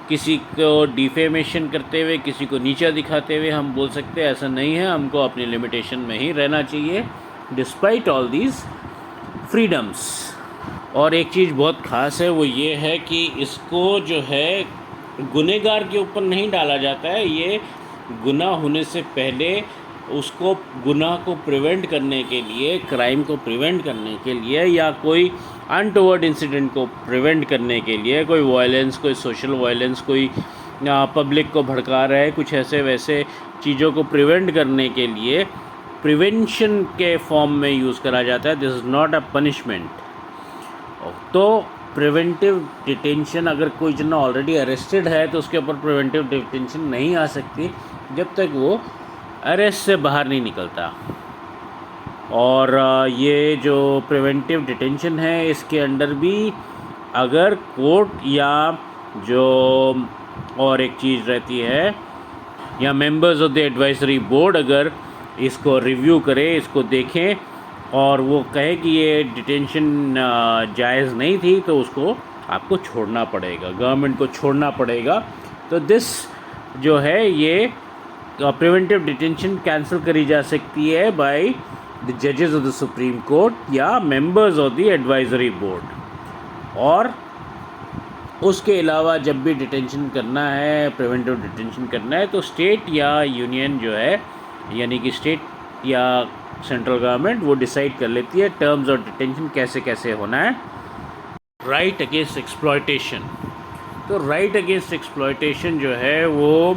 Speaker 1: किसी को डिफेमेशन करते हुए, किसी को नीचा दिखाते हुए हम बोल सकते हैं। ऐसा नहीं है, हमको अपनी लिमिटेशन में ही रहना चाहिए डिस्पाइट ऑल दीज फ्रीडम्स। और एक चीज़ बहुत ख़ास है, वो ये है कि इसको जो है गुनहगार के ऊपर नहीं डाला जाता है। ये गुनाह होने से पहले उसको, गुनाह को प्रिवेंट करने के लिए, क्राइम को प्रिवेंट करने के लिए, या कोई अनटोवर्ड इंसिडेंट को प्रिवेंट करने के लिए, कोई वायलेंस, कोई सोशल वायलेंस, कोई पब्लिक को भड़का रहा है, कुछ ऐसे वैसे चीज़ों को प्रिवेंट करने के लिए प्रिवेंशन के फॉर्म में यूज़ करा जाता है। This is not a punishment. तो प्रिवेंटिव डिटेंशन, अगर कोई जना ऑलरेडी अरेस्टेड है तो उसके ऊपर प्रिवेंटिव डिटेंशन नहीं आ सकती जब तक वो अरेस्ट से बाहर नहीं निकलता। और ये जो प्रिवेंटिव डिटेंशन है, इसके अंडर भी अगर कोर्ट या जो और एक चीज़ रहती है या members of the advisory board अगर इसको रिव्यू करें, इसको देखें और वो कहे कि ये डिटेंशन जायज़ नहीं थी, तो उसको आपको छोड़ना पड़ेगा, गवर्नमेंट को छोड़ना पड़ेगा। तो दिस जो है ये प्रिवेंटिव डिटेंशन कैंसिल करी जा सकती है बाय द जजेस ऑफ द सुप्रीम कोर्ट या members of the advisory board. और उसके अलावा जब भी डिटेंशन करना है, प्रिवेंटिव डिटेंशन करना है, तो स्टेट या यूनियन जो है, यानी कि स्टेट या सेंट्रल गवर्नमेंट, वो डिसाइड कर लेती है टर्म्स ऑफ डिटेंशन कैसे कैसे होना है। Right against exploitation. तो राइट अगेंस्ट एक्सप्लॉयटेशन जो है वो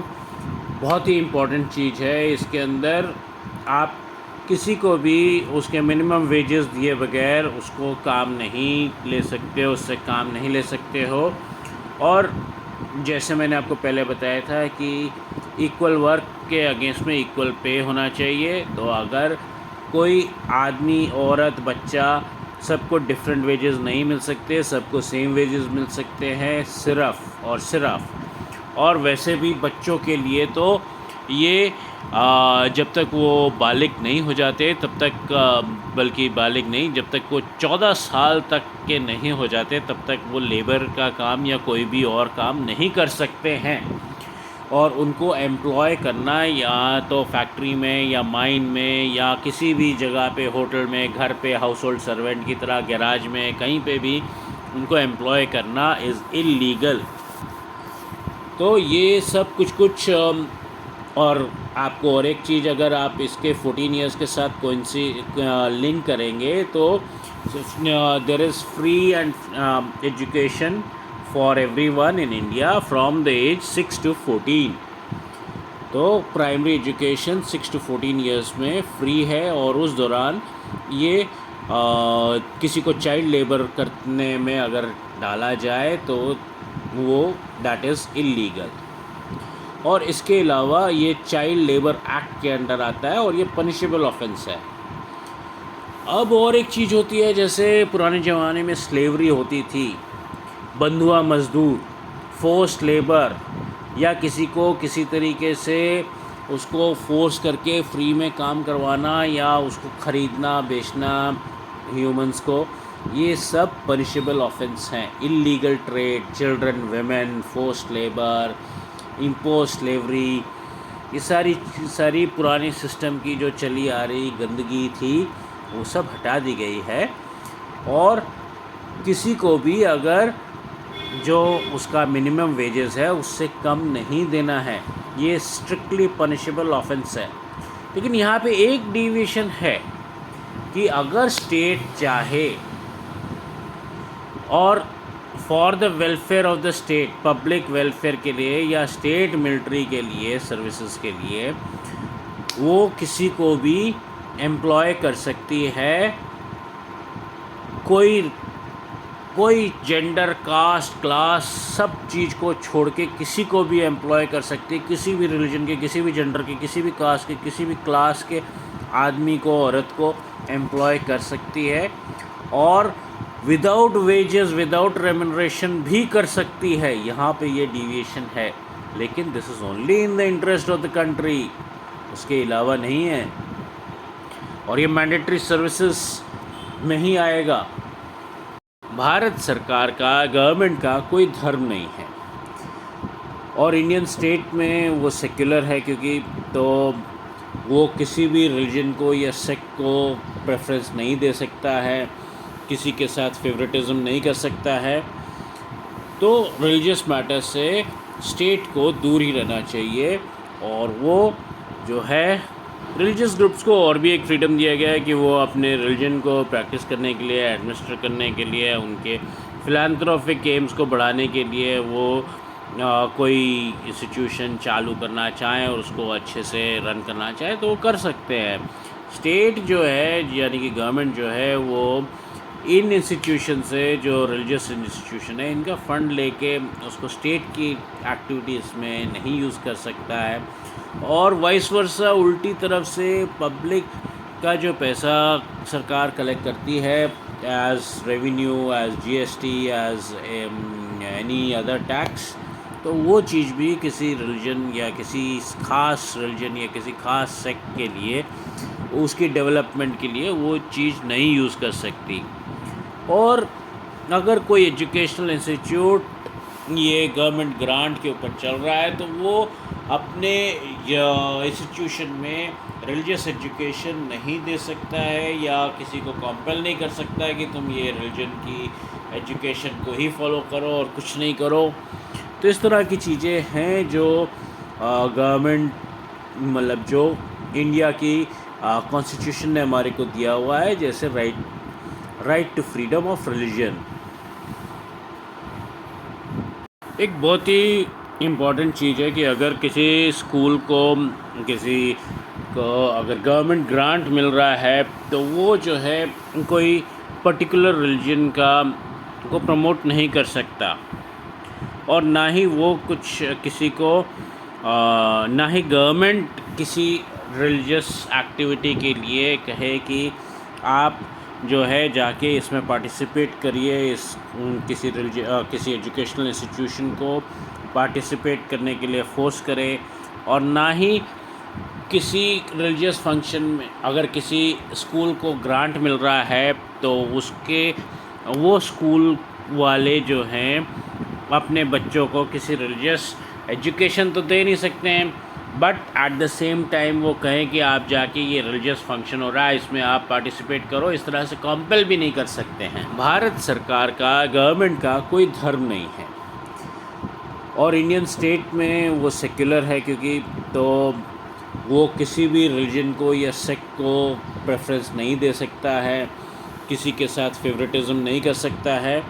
Speaker 1: बहुत ही इम्पॉर्टेंट चीज़ है। इसके अंदर आप किसी को भी उसके मिनिमम वेजेस दिए बगैर उसको काम नहीं ले सकते हो, उससे काम नहीं ले सकते हो। और जैसे मैंने आपको पहले बताया था कि इक्वल वर्क के अगेंस्ट में इक्वल पे होना चाहिए। तो अगर कोई आदमी, औरत, बच्चा, सबको डिफरेंट वेजेस नहीं मिल सकते, सबको सेम वेजेस मिल सकते हैं सिर्फ़ और सिर्फ। और वैसे भी बच्चों के लिए तो ये जब तक वो बालिग नहीं हो जाते तब तक, बल्कि बालिग नहीं, जब तक वो 14 साल तक के नहीं हो जाते तब तक वो लेबर का काम या कोई भी और काम नहीं कर सकते हैं। और उनको एम्प्लॉय करना या तो फैक्ट्री में या माइन में या किसी भी जगह पे, होटल में, घर पे, हाउस होल्ड सर्वेंट की तरह, गैराज में, कहीं पे भी उनको एम्प्लॉय करना इज़ इल्लीगल। तो ये सब कुछ और आपको और एक चीज़, अगर आप इसके 14 इयर्स के साथ कोई लिंक करेंगे तो there is free and education for everyone in India from the age 6 to 14। तो प्राइमरी एजुकेशन 6 to 14 इयर्स में फ्री है। और उस दौरान ये किसी को चाइल्ड लेबर करने में अगर डाला जाए तो वो दैट इज़ इल्लीगल। और इसके अलावा ये चाइल्ड लेबर एक्ट के अंडर आता है और ये पनिशेबल ऑफेंस है। अब और एक चीज़ होती है, जैसे पुराने ज़माने में स्लेवरी होती थी, बंधुआ मजदूर, फोर्स्ड लेबर, या किसी को किसी तरीके से उसको फोर्स करके फ्री में काम करवाना या उसको ख़रीदना, बेचना ह्यूमंस को, ये सब पनिशेबल ऑफेंस हैं। Illegal trade, children, women, forced labour, impose slavery, ये सारी पुरानी सिस्टम की जो चली आ रही गंदगी थी वो सब हटा दी गई है। और किसी को भी अगर जो उसका मिनिमम वेजेस है उससे कम नहीं देना है, ये स्ट्रिक्टली पनिशेबल ऑफेंस है। लेकिन यहाँ पे एक डिविएशन है कि अगर स्टेट चाहे और for the welfare of the state, public welfare के लिए या स्टेट मिलिट्री के लिए, सर्विसेज के लिए, वो किसी को भी एम्प्लॉय कर सकती है। कोई जेंडर, कास्ट, क्लास, सब चीज़ को छोड़ के किसी को भी एम्प्लॉय कर सकती है। किसी भी रिलीजन के, किसी भी जेंडर के, किसी भी कास्ट के, किसी भी क्लास के आदमी को, औरत को एम्प्लॉय कर सकती है। और विदाउट वेजेस, विदाउट रेम्यूनरेशन भी कर सकती है। यहाँ पे ये डिविएशन है, लेकिन this is only in the interest of the country, उसके अलावा नहीं है। और ये मैंडेटरी सर्विसेज में ही आएगा। भारत सरकार का, गवर्नमेंट का कोई धर्म नहीं है और इंडियन स्टेट में वो सेक्युलर है, क्योंकि तो वो किसी भी रिलीजन को या सेक्ट को प्रेफरेंस नहीं दे सकता है, किसी के साथ फेवरेटिज्म नहीं कर सकता है। तो रिलीजियस मैटर से स्टेट को दूर ही रहना चाहिए। और वो जो है, रिलीजियस ग्रुप्स को और भी एक फ्रीडम दिया गया है कि वो अपने रिलीजन को प्रैक्टिस करने के लिए, एडमिनिस्टर करने के लिए, उनके फिलैंथ्रोपिक एम्स को बढ़ाने के लिए वो कोई इंस्टीट्यूशन चालू करना चाहें और उसको अच्छे से रन करना चाहे तो वो कर सकते हैं। स्टेट जो है, यानी कि गवर्नमेंट जो है, वो इन इंस्टीट्यूशन से, जो रिलीजियस इंस्टीट्यूशन है, इनका फ़ंड लेके उसको स्टेट की एक्टिविटीज़ में नहीं यूज़ कर सकता है। और वाइस वर्सा, उल्टी तरफ से पब्लिक का जो पैसा सरकार कलेक्ट करती है as revenue, as GST, as any other tax, तो वो चीज़ भी किसी रिलीजन या किसी ख़ास रिलीजन या किसी ख़ास सेक्ट के लिए, उसकी डेवलपमेंट के लिए वो चीज़ नहीं यूज़ कर सकती। और अगर कोई एजुकेशनल इंस्टीट्यूट ये गवर्नमेंट ग्रांट के ऊपर चल रहा है तो वो अपने इंस्टीट्यूशन में रिलीजियस एजुकेशन नहीं दे सकता है या किसी को कंपेल नहीं कर सकता है कि तुम ये रिलीजन की एजुकेशन को ही फॉलो करो और कुछ नहीं करो। तो इस तरह की चीज़ें हैं जो गवर्नमेंट मतलब जो इंडिया की कॉन्स्टिट्यूशन ने हमारे को दिया हुआ है, जैसे right to freedom of religion. एक बहुत ही इम्पॉर्टेंट चीज़ है कि अगर किसी स्कूल को अगर गवर्नमेंट ग्रांट मिल रहा है तो वो जो है कोई पर्टिकुलर रिलीजन को प्रमोट नहीं कर सकता, और ना ही वो कुछ किसी को ना ही गवर्नमेंट किसी रिलीजियस एक्टिविटी के लिए कहे कि आप जो है जाके इसमें पार्टिसिपेट करिए, किसी एजुकेशनल इंस्टीट्यूशन को पार्टिसिपेट करने के लिए फ़ोर्स करे। और ना ही किसी रिलीजियस फंक्शन में अगर किसी स्कूल को ग्रांट मिल रहा है तो वो स्कूल वाले जो हैं अपने बच्चों को किसी रिलीजियस एजुकेशन तो दे नहीं सकते हैं, but at the same time वो कहें कि आप जाके ये रिलीजियस फंक्शन हो रहा है इसमें आप पार्टिसिपेट करो, इस तरह से कंपेल भी नहीं कर सकते हैं। भारत सरकार का, गवर्नमेंट का कोई धर्म नहीं है, और इंडियन स्टेट में वो सेक्युलर है, क्योंकि तो वो किसी भी रिलीजन को या सेक्ट को प्रेफरेंस नहीं दे सकता है, किसी के साथ फेवरेटिज्म नहीं कर सकता है।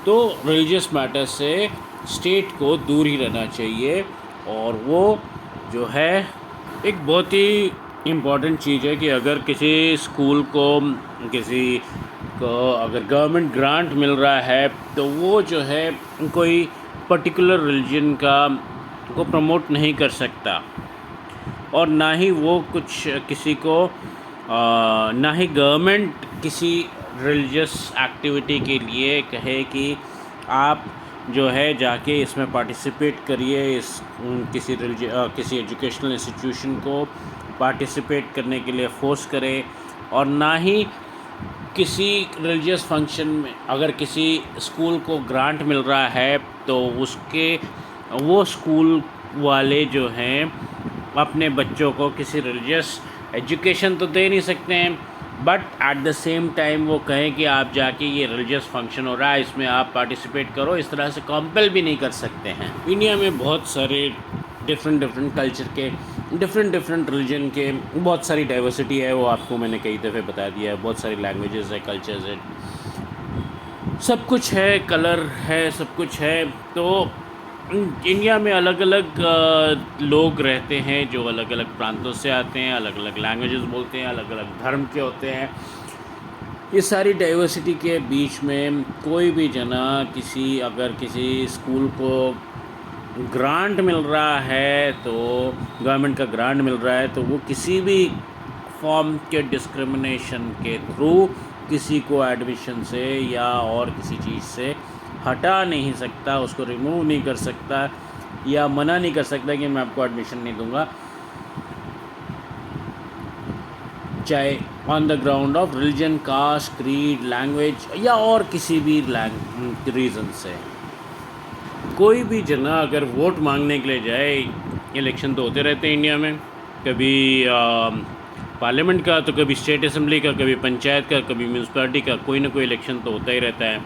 Speaker 1: तो रिलीजियस मैटर से स्टेट को दूर ही रहना चाहिए। और वो जो है एक बहुत ही इम्पॉर्टेंट चीज़ है कि अगर किसी स्कूल को अगर गवर्नमेंट ग्रांट मिल रहा है तो वो जो है कोई पर्टिकुलर रिलीजन को प्रमोट नहीं कर सकता, और ना ही वो कुछ किसी को ना ही गवर्नमेंट किसी रिलीजियस एक्टिविटी के लिए कहे कि आप जो है जाके इसमें पार्टिसिपेट करिए, किसी एजुकेशनल इंस्टीट्यूशन को पार्टिसिपेट करने के लिए फ़ोर्स करे। और ना ही किसी रिलीजियस फंक्शन में अगर किसी स्कूल को ग्रांट मिल रहा है तो वो स्कूल वाले जो हैं अपने बच्चों को किसी रिलीजियस एजुकेशन तो दे नहीं सकते हैं, but at the same time वो कहें कि आप जाके ये रिलीजियस फंक्शन हो रहा है इसमें आप पार्टिसिपेट करो, इस तरह से कंपेल भी नहीं कर सकते हैं। इंडिया में बहुत सारे डिफरेंट कल्चर के, डिफरेंट रिलीजन के बहुत सारी डाइवर्सिटी है, वो आपको मैंने कई दफ़े बता दिया है। बहुत सारी लैंग्वेजेस है, कल्चर्स है, सब कुछ है, कलर है, सब कुछ है। तो इंडिया में अलग अलग लोग रहते हैं जो अलग अलग प्रांतों से आते हैं, अलग अलग लैंग्वेजेस बोलते हैं, अलग अलग धर्म के होते हैं। ये सारी डाइवर्सिटी के बीच में कोई भी जना अगर किसी स्कूल को ग्रांट मिल रहा है, तो गवर्नमेंट का ग्रांट मिल रहा है, तो वो किसी भी फॉर्म के डिस्क्रिमिनेशन के थ्रू किसी को एडमिशन से या और किसी चीज़ से हटा नहीं सकता, उसको रिमूव नहीं कर सकता या मना नहीं कर सकता कि मैं आपको एडमिशन नहीं दूंगा, चाहे on the ground of religion, caste, creed, language या और किसी भी रीज़न से। कोई भी जना अगर वोट मांगने के लिए जाए, इलेक्शन तो होते रहते हैं इंडिया में, कभी पार्लियामेंट का, तो कभी स्टेट असेंबली का, कभी पंचायत का, कभी म्यूनसिपैलिटी का, कोई ना कोई इलेक्शन तो होता ही रहता है।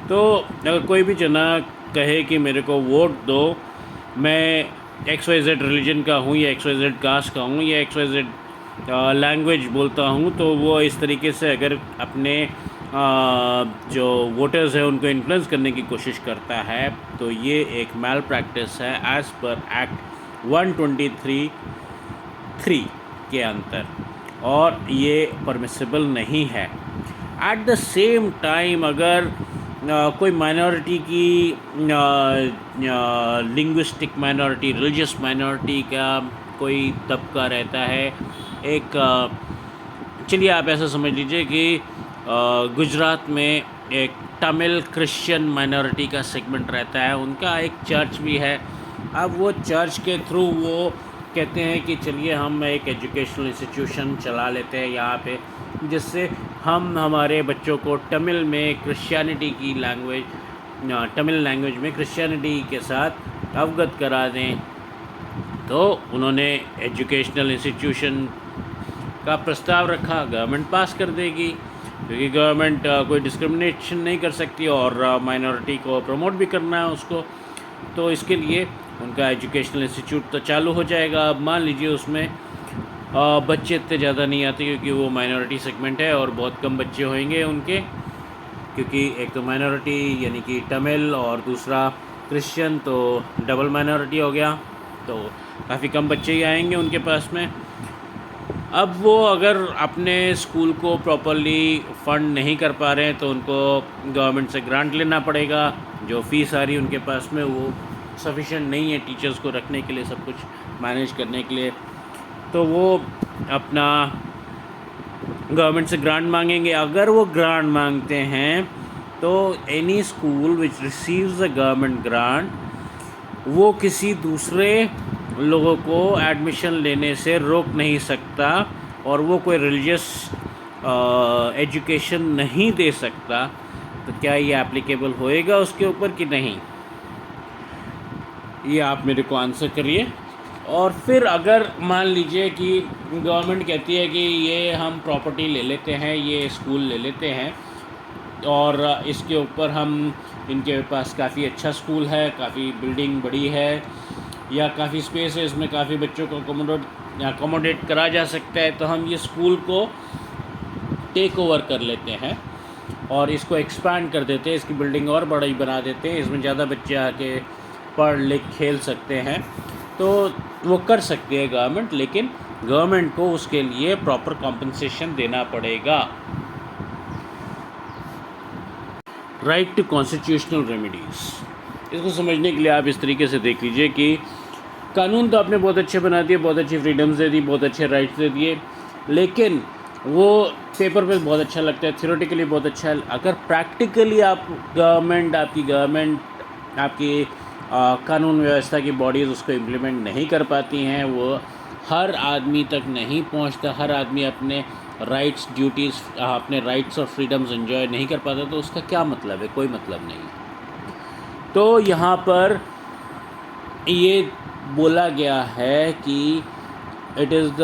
Speaker 1: तो अगर कोई भी जना कहे कि मेरे को वोट दो, मैं XYZ रिलीजन का हूँ या XYZ कास्ट का हूँ या XYZ लैंग्वेज बोलता हूँ, तो वो इस तरीके से अगर अपने जो वोटर्स हैं उनको इन्फ्लुएंस करने की कोशिश करता है, तो ये एक मैल प्रैक्टिस है एज़ पर एक्ट 123(3) के अंतर, और ये परमिसिबल नहीं है। एट द सेम टाइम अगर कोई माइनॉरिटी की लिंग्विस्टिक माइनॉरिटी, रिलीजियस माइनॉरिटी का कोई तबका रहता है, एक चलिए आप ऐसा समझ लीजिए कि गुजरात में एक तमिल क्रिश्चियन माइनॉरिटी का सेगमेंट रहता है, उनका एक चर्च भी है। अब वो चर्च के थ्रू वो कहते हैं कि चलिए हम एक एजुकेशनल इंस्टीट्यूशन चला लेते हैं यहाँ पे, जिससे हम हमारे बच्चों को तमिल में क्रिश्चियनिटी की लैंग्वेज, तमिल लैंग्वेज में क्रिश्चियनिटी के साथ अवगत करा दें। तो उन्होंने एजुकेशनल इंस्टीट्यूशन का प्रस्ताव रखा, गवर्नमेंट पास कर देगी, क्योंकि गवर्नमेंट कोई डिस्क्रिमिनेशन नहीं कर सकती और माइनॉरिटी को प्रमोट भी करना है उसको। तो इसके लिए उनका एजुकेशनल इंस्टीट्यूट तो चालू हो जाएगा। अब मान लीजिए उसमें बच्चे इतने ज़्यादा नहीं आते, क्योंकि वो माइनॉरिटी सेगमेंट है और बहुत कम बच्चे होंगे उनके, क्योंकि एक तो माइनॉरिटी यानी कि तमिल और दूसरा क्रिश्चियन, तो डबल माइनॉरिटी हो गया, तो काफ़ी कम बच्चे ही आएंगे उनके पास में। अब वो अगर अपने स्कूल को प्रॉपरली फ़ंड नहीं कर पा रहे हैं तो उनको गवर्नमेंट से ग्रांट लेना पड़ेगा। जो फ़ीस आ रही है उनके पास में वो सफिशिएंट नहीं है टीचर्स को रखने के लिए, सब कुछ मैनेज करने के लिए, तो वो अपना गवर्नमेंट से ग्रांट मांगेंगे। अगर वो ग्रांट मांगते हैं तो any school which receives a government grant, वो किसी दूसरे लोगों को एडमिशन लेने से रोक नहीं सकता और वो कोई रिलीजियस एजुकेशन नहीं दे सकता। तो क्या ये एप्लीकेबल होएगा उसके ऊपर कि नहीं, ये आप मेरे को आंसर करिए। और फिर अगर मान लीजिए कि गवर्नमेंट कहती है कि ये हम प्रॉपर्टी ले लेते हैं, ये स्कूल ले लेते हैं और इसके ऊपर हम, इनके पास काफ़ी अच्छा स्कूल है, काफ़ी बिल्डिंग बड़ी है या काफ़ी स्पेस है, इसमें काफ़ी बच्चों को अकोमोडेट करा जा सकता है, तो हम ये स्कूल को टेक ओवर कर लेते हैं और इसको एक्सपैंड कर देते हैं, इसकी बिल्डिंग और बड़ी बना देते हैं, इसमें ज़्यादा बच्चे आके पढ़ लिख खेल सकते हैं। तो वो कर सकती है गवर्नमेंट, लेकिन गवर्नमेंट को उसके लिए प्रॉपर कॉम्पनसेशन देना पड़ेगा। राइट टू कॉन्स्टिट्यूशनल रेमेडीज़, इसको समझने के लिए आप इस तरीके से देख लीजिए कि कानून तो आपने बहुत अच्छे बना दिए, बहुत अच्छी फ्रीडम्स दे दी, बहुत अच्छे राइट्स दे दिए, लेकिन वो पेपर पे बहुत अच्छा लगता है, थ्योरेटिकली बहुत अच्छा है। अगर प्रैक्टिकली आपकी गवर्नमेंट आपकी कानून व्यवस्था की बॉडीज़ उसको इम्प्लीमेंट नहीं कर पाती हैं, वो हर आदमी तक नहीं पहुंचता, हर आदमी अपने राइट्स ड्यूटीज़, अपने राइट्स और फ्रीडम्स एंजॉय नहीं कर पाता, तो उसका क्या मतलब है? कोई मतलब नहीं। तो यहाँ पर ये बोला गया है कि इट इज़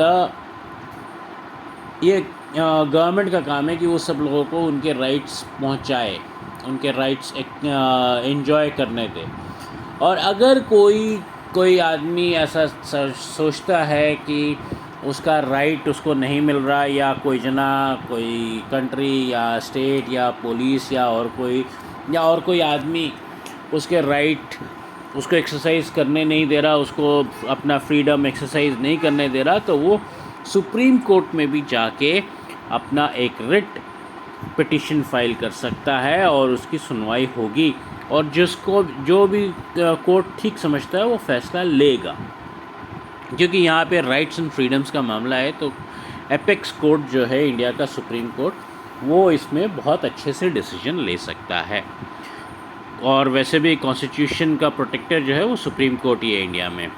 Speaker 1: ये गवर्नमेंट का काम है कि वो सब लोगों को उनके राइट्स पहुँचाए, उनके राइट्स एंजॉय करने दे। और अगर कोई आदमी ऐसा सोचता है कि उसका राइट उसको नहीं मिल रहा, या कोई कोई कंट्री या स्टेट या पुलिस या और कोई आदमी उसके राइट उसको एक्सरसाइज करने नहीं दे रहा, उसको अपना फ्रीडम एक्सरसाइज नहीं करने दे रहा, तो वो सुप्रीम कोर्ट में भी जाके अपना एक रिट पिटिशन फाइल कर सकता है और उसकी सुनवाई होगी, और जो भी कोर्ट ठीक समझता है वो फैसला लेगा। क्योंकि यहाँ पे राइट्स एंड फ्रीडम्स का मामला है, तो एपेक्स कोर्ट जो है इंडिया का सुप्रीम कोर्ट, वो इसमें बहुत अच्छे से डिसीजन ले सकता है। और वैसे भी कॉन्स्टिट्यूशन का प्रोटेक्टर जो है वो सुप्रीम कोर्ट ही है इंडिया में।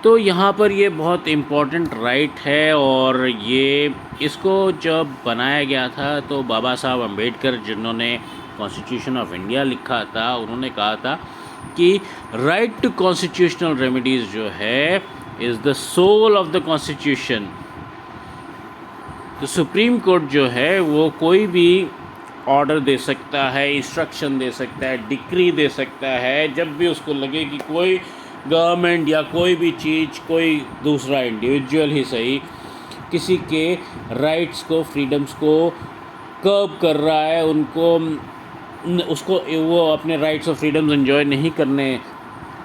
Speaker 1: तो यहाँ पर ये बहुत इम्पॉर्टेंट राइट है, और ये इसको जब बनाया गया था तो बाबा साहब अम्बेडकर, जिन्होंने कॉन्स्टिट्यूशन ऑफ इंडिया लिखा था, उन्होंने कहा था कि राइट टू कॉन्स्टिट्यूशनल रेमेडीज़ जो है is the soul of the constitution. तो सुप्रीम कोर्ट जो है वो कोई भी ऑर्डर दे सकता है, इंस्ट्रक्शन दे सकता है, डिक्री दे सकता है, जब भी उसको लगे कि कोई गवर्नमेंट या कोई भी चीज़, कोई दूसरा इंडिविजुअल ही सही, किसी के राइट्स को, फ्रीडम्स को कर्ब कर रहा है, उसको वो अपने राइट्स और फ्रीडम्स एंजॉय नहीं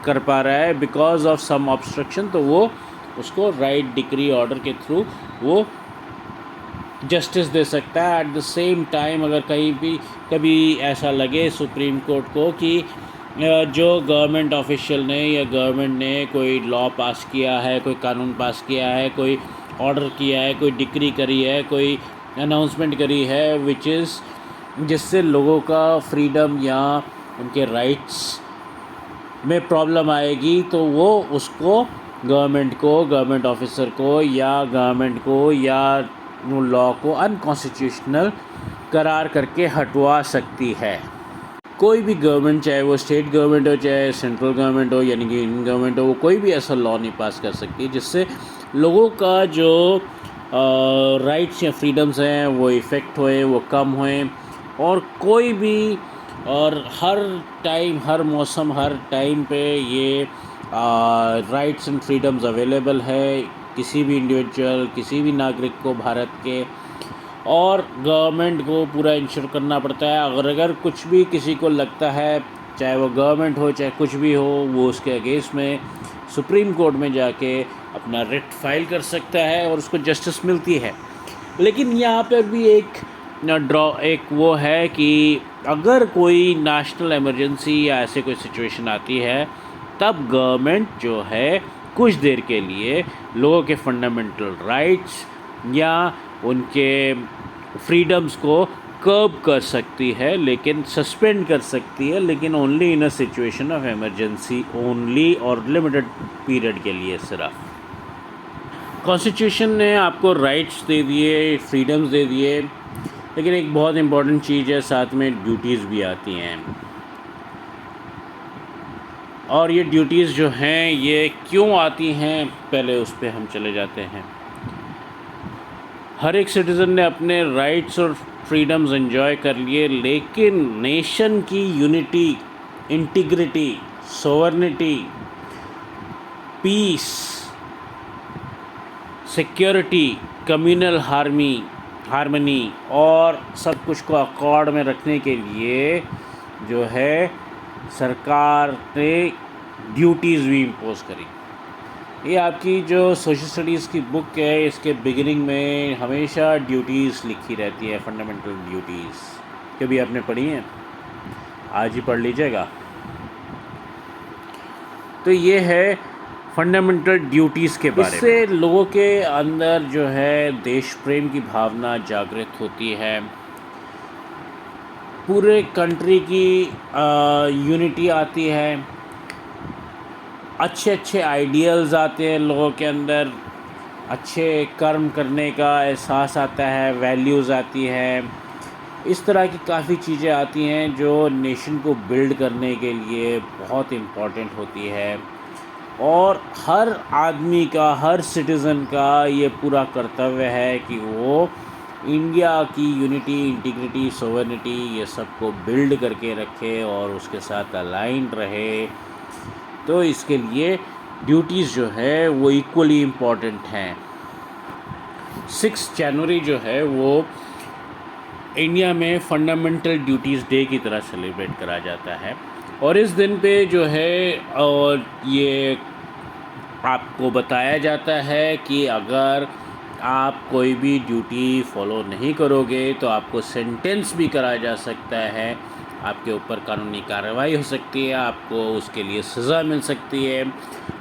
Speaker 1: कर पा रहा है बिकॉज ऑफ सम ऑब्स्ट्रक्शन, तो वो उसको राइट डिक्री ऑर्डर के थ्रू वो जस्टिस दे सकता है। एट द सेम टाइम अगर कभी ऐसा लगे सुप्रीम कोर्ट को कि जो गवर्नमेंट ऑफिशियल ने या गवर्नमेंट ने कोई लॉ पास किया है, कोई कानून पास किया है, कोई ऑर्डर किया है, कोई डिक्री करी है, कोई अनाउंसमेंट करी है विच इज़ जिससे लोगों का फ्रीडम या उनके राइट्स में प्रॉब्लम आएगी तो वो उसको गवर्नमेंट ऑफिसर को या गवर्नमेंट को या लॉ को अनकॉन्स्टिट्यूशनल करार करके हटवा सकती है। कोई भी गवर्नमेंट, चाहे वो स्टेट गवर्नमेंट हो चाहे सेंट्रल गवर्नमेंट हो यानी कि इंडियन गवर्नमेंट हो, वो कोई भी ऐसा लॉ नहीं पास कर सकती जिससे लोगों का जो राइट्स या फ्रीडम्स हैं वो इफ़ेक्ट होए, वो कम होए। और कोई भी और हर टाइम, हर मौसम, हर टाइम पे ये राइट्स एंड फ्रीडम्स अवेलेबल है किसी भी इंडिविजुअल, किसी भी नागरिक को भारत के। और गवर्नमेंट को पूरा इंश्योर करना पड़ता है अगर कुछ भी किसी को लगता है, चाहे वो गवर्नमेंट हो चाहे कुछ भी हो, वो उसके अगेंस्ट में सुप्रीम कोर्ट में जाके अपना रिट फाइल कर सकता है और उसको जस्टिस मिलती है। लेकिन यहाँ पर भी एक वो है कि अगर कोई नेशनल इमरजेंसी या ऐसे कोई सिचुएशन आती है तब गवर्नमेंट जो है कुछ देर के लिए लोगों के फंडामेंटल राइट्स या उनके फ्रीडम्स को कर्ब कर सकती है, लेकिन सस्पेंड कर सकती है, लेकिन only in a situation of emergency only और लिमिटेड पीरियड के लिए सिर्फ। कॉन्स्टिट्यूशन ने आपको राइट्स दे दिए, फ्रीडम्स दे दिए, लेकिन एक बहुत इम्पॉर्टेंट चीज़ है, साथ में ड्यूटीज़ भी आती हैं। और ये ड्यूटीज़ जो हैं ये क्यों आती हैं, पहले उस पर हम चले जाते हैं। हर एक सिटीज़न ने अपने राइट्स और फ्रीडम्स एंजॉय कर लिए, लेकिन नेशन की unity, integrity, sovereignty, peace, security, communal harmony और सब कुछ को अकॉर्ड में रखने के लिए जो है सरकार ने ड्यूटीज़ भी इम्पोज करी। ये आपकी जो सोशल स्टडीज़ की बुक है इसके बिगिनिंग में हमेशा ड्यूटीज़ लिखी रहती है, फंडामेंटल ड्यूटीज़। कभी आपने पढ़ी हैं? आज ही पढ़ लीजिएगा। तो ये है फंडामेंटल ड्यूटीज़ के बारे में। इससे लोगों के अंदर जो है देश प्रेम की भावना जागृत होती है, पूरे कंट्री की यूनिटी आती है, अच्छे अच्छे आइडियल्स आते हैं लोगों के अंदर, अच्छे कर्म करने का एहसास आता है, वैल्यूज़ आती है। इस तरह की काफ़ी चीज़ें आती हैं जो नेशन को बिल्ड करने के लिए बहुत इम्पॉर्टेंट होती है। और हर आदमी का, हर सिटीज़न का ये पूरा कर्तव्य है कि वो इंडिया की यूनिटी, इंटीग्रिटी, सोवरेनिटी ये सब को बिल्ड करके रखे और उसके साथ अलाइंड रहे। तो इसके लिए ड्यूटीज़ जो है वो इक्वली इम्पॉर्टेंट हैं। 6 जनवरी जो है वो इंडिया में फंडामेंटल ड्यूटीज़ डे की तरह सेलिब्रेट करा जाता है। और इस दिन पे जो है और ये आपको बताया जाता है कि अगर आप कोई भी ड्यूटी फॉलो नहीं करोगे तो आपको सेंटेंस भी करा जा सकता है, आपके ऊपर कानूनी कार्रवाई हो सकती है, आपको उसके लिए सज़ा मिल सकती है।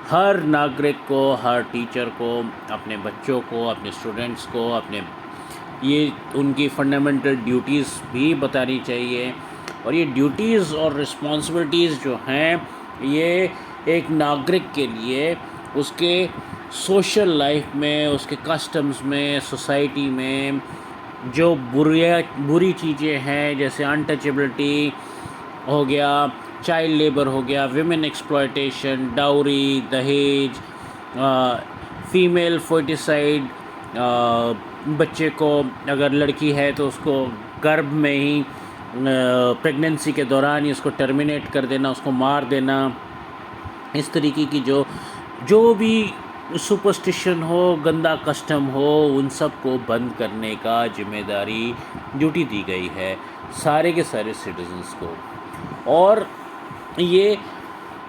Speaker 1: हर नागरिक को, हर टीचर को, अपने बच्चों को, अपने स्टूडेंट्स को ये उनकी फंडामेंटल ड्यूटीज़ भी बतानी चाहिए। और ये ड्यूटीज़ और रिस्पॉन्सिबिलिटीज़ जो हैं ये एक नागरिक के लिए उसके सोशल लाइफ में, उसके कस्टम्स में, सोसाइटी में जो बुरी चीज़ें हैं जैसे अनटचेबिलिटी हो गया, चाइल्ड लेबर हो गया, विमेन एक्सप्लॉयटेशन, डाउरी, दहेज, फीमेल फोर्टिसाइड, बच्चे को अगर लड़की है तो उसको गर्भ में ही प्रेगनेंसी के दौरान ही उसको टर्मिनेट कर देना, उसको मार देना। इस तरीके की जो भी सुपरस्टिशन हो, गंदा कस्टम हो, उन सब को बंद करने का जिम्मेदारी, ड्यूटी दी गई है सारे के सारे सिटीजन्स को। और ये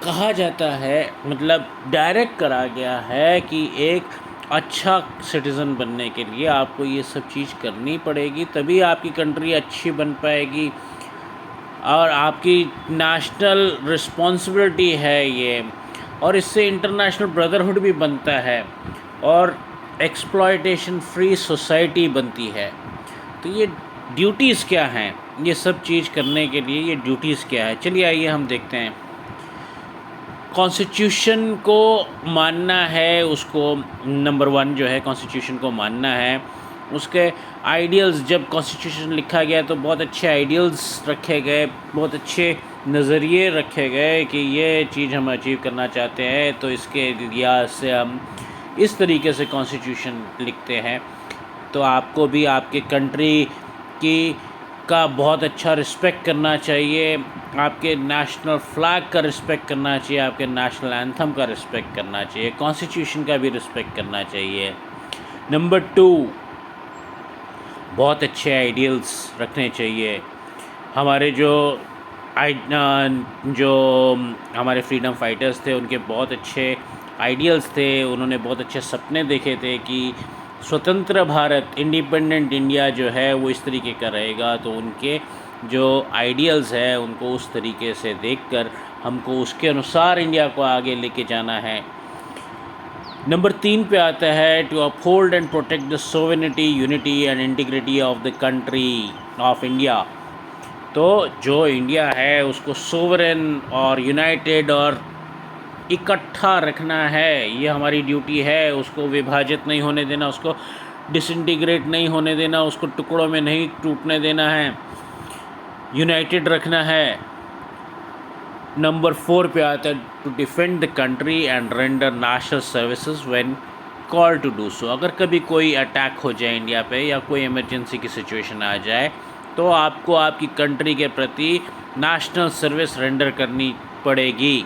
Speaker 1: कहा जाता है, मतलब डायरेक्ट करा गया है कि एक अच्छा सिटीज़न बनने के लिए आपको ये सब चीज़ करनी पड़ेगी, तभी आपकी कंट्री अच्छी बन पाएगी। और आपकी नेशनल रिस्पॉन्सिबिलिटी है ये, और इससे इंटरनेशनल ब्रदरहुड भी बनता है और एक्सप्लॉयटेशन फ्री सोसाइटी बनती है। तो ये ड्यूटीज़ क्या हैं, ये सब चीज़ करने के लिए ये ड्यूटीज़ क्या है, चलिए आइए हम देखते हैं। कॉन्स्टिट्यूशन को मानना है, उसको नंबर 1 जो है कॉन्स्टिट्यूशन को मानना है। उसके आइडियल्स, जब कॉन्स्टिट्यूशन लिखा गया तो बहुत अच्छे आइडियल्स रखे गए, बहुत अच्छे नज़रिए रखे गए कि ये चीज़ हम अचीव करना चाहते हैं, तो इसके लिहाज से हम इस तरीके से कॉन्स्टिट्यूशन लिखते हैं। तो आपको भी आपके कंट्री की का बहुत अच्छा रिस्पेक्ट करना चाहिए, आपके नेशनल फ्लैग का रिस्पेक्ट करना चाहिए, आपके नेशनल एंथम का रिस्पेक्ट करना चाहिए, कॉन्स्टिट्यूशन का भी रिस्पेक्ट करना चाहिए। नंबर 2, बहुत अच्छे आइडियल्स रखने चाहिए। हमारे जो हमारे फ्रीडम फाइटर्स थे, उनके बहुत अच्छे आइडियल्स थे, उन्होंने बहुत अच्छे सपने देखे थे कि स्वतंत्र भारत, इंडिपेंडेंट इंडिया जो है वो इस तरीके का रहेगा। तो उनके जो आइडियल्स है उनको उस तरीके से देखकर हमको उसके अनुसार इंडिया को आगे लेके जाना है। नंबर 3 पे आता है to uphold and protect the sovereignty, unity and integrity of the country of India. तो जो इंडिया है उसको सोवरेन और यूनाइटेड और इकट्ठा रखना है, ये हमारी ड्यूटी है। उसको विभाजित नहीं होने देना, उसको डिसइंटीग्रेट नहीं होने देना, उसको टुकड़ों में नहीं टूटने देना है, यूनाइटेड रखना है। नंबर 4 पे आता है to defend the country and render national services when call to do so. अगर कभी कोई अटैक हो जाए इंडिया पे या कोई इमरजेंसी की सिचुएशन आ जाए तो आपको आपकी कंट्री के प्रति नेशनल सर्विस रेंडर करनी पड़ेगी।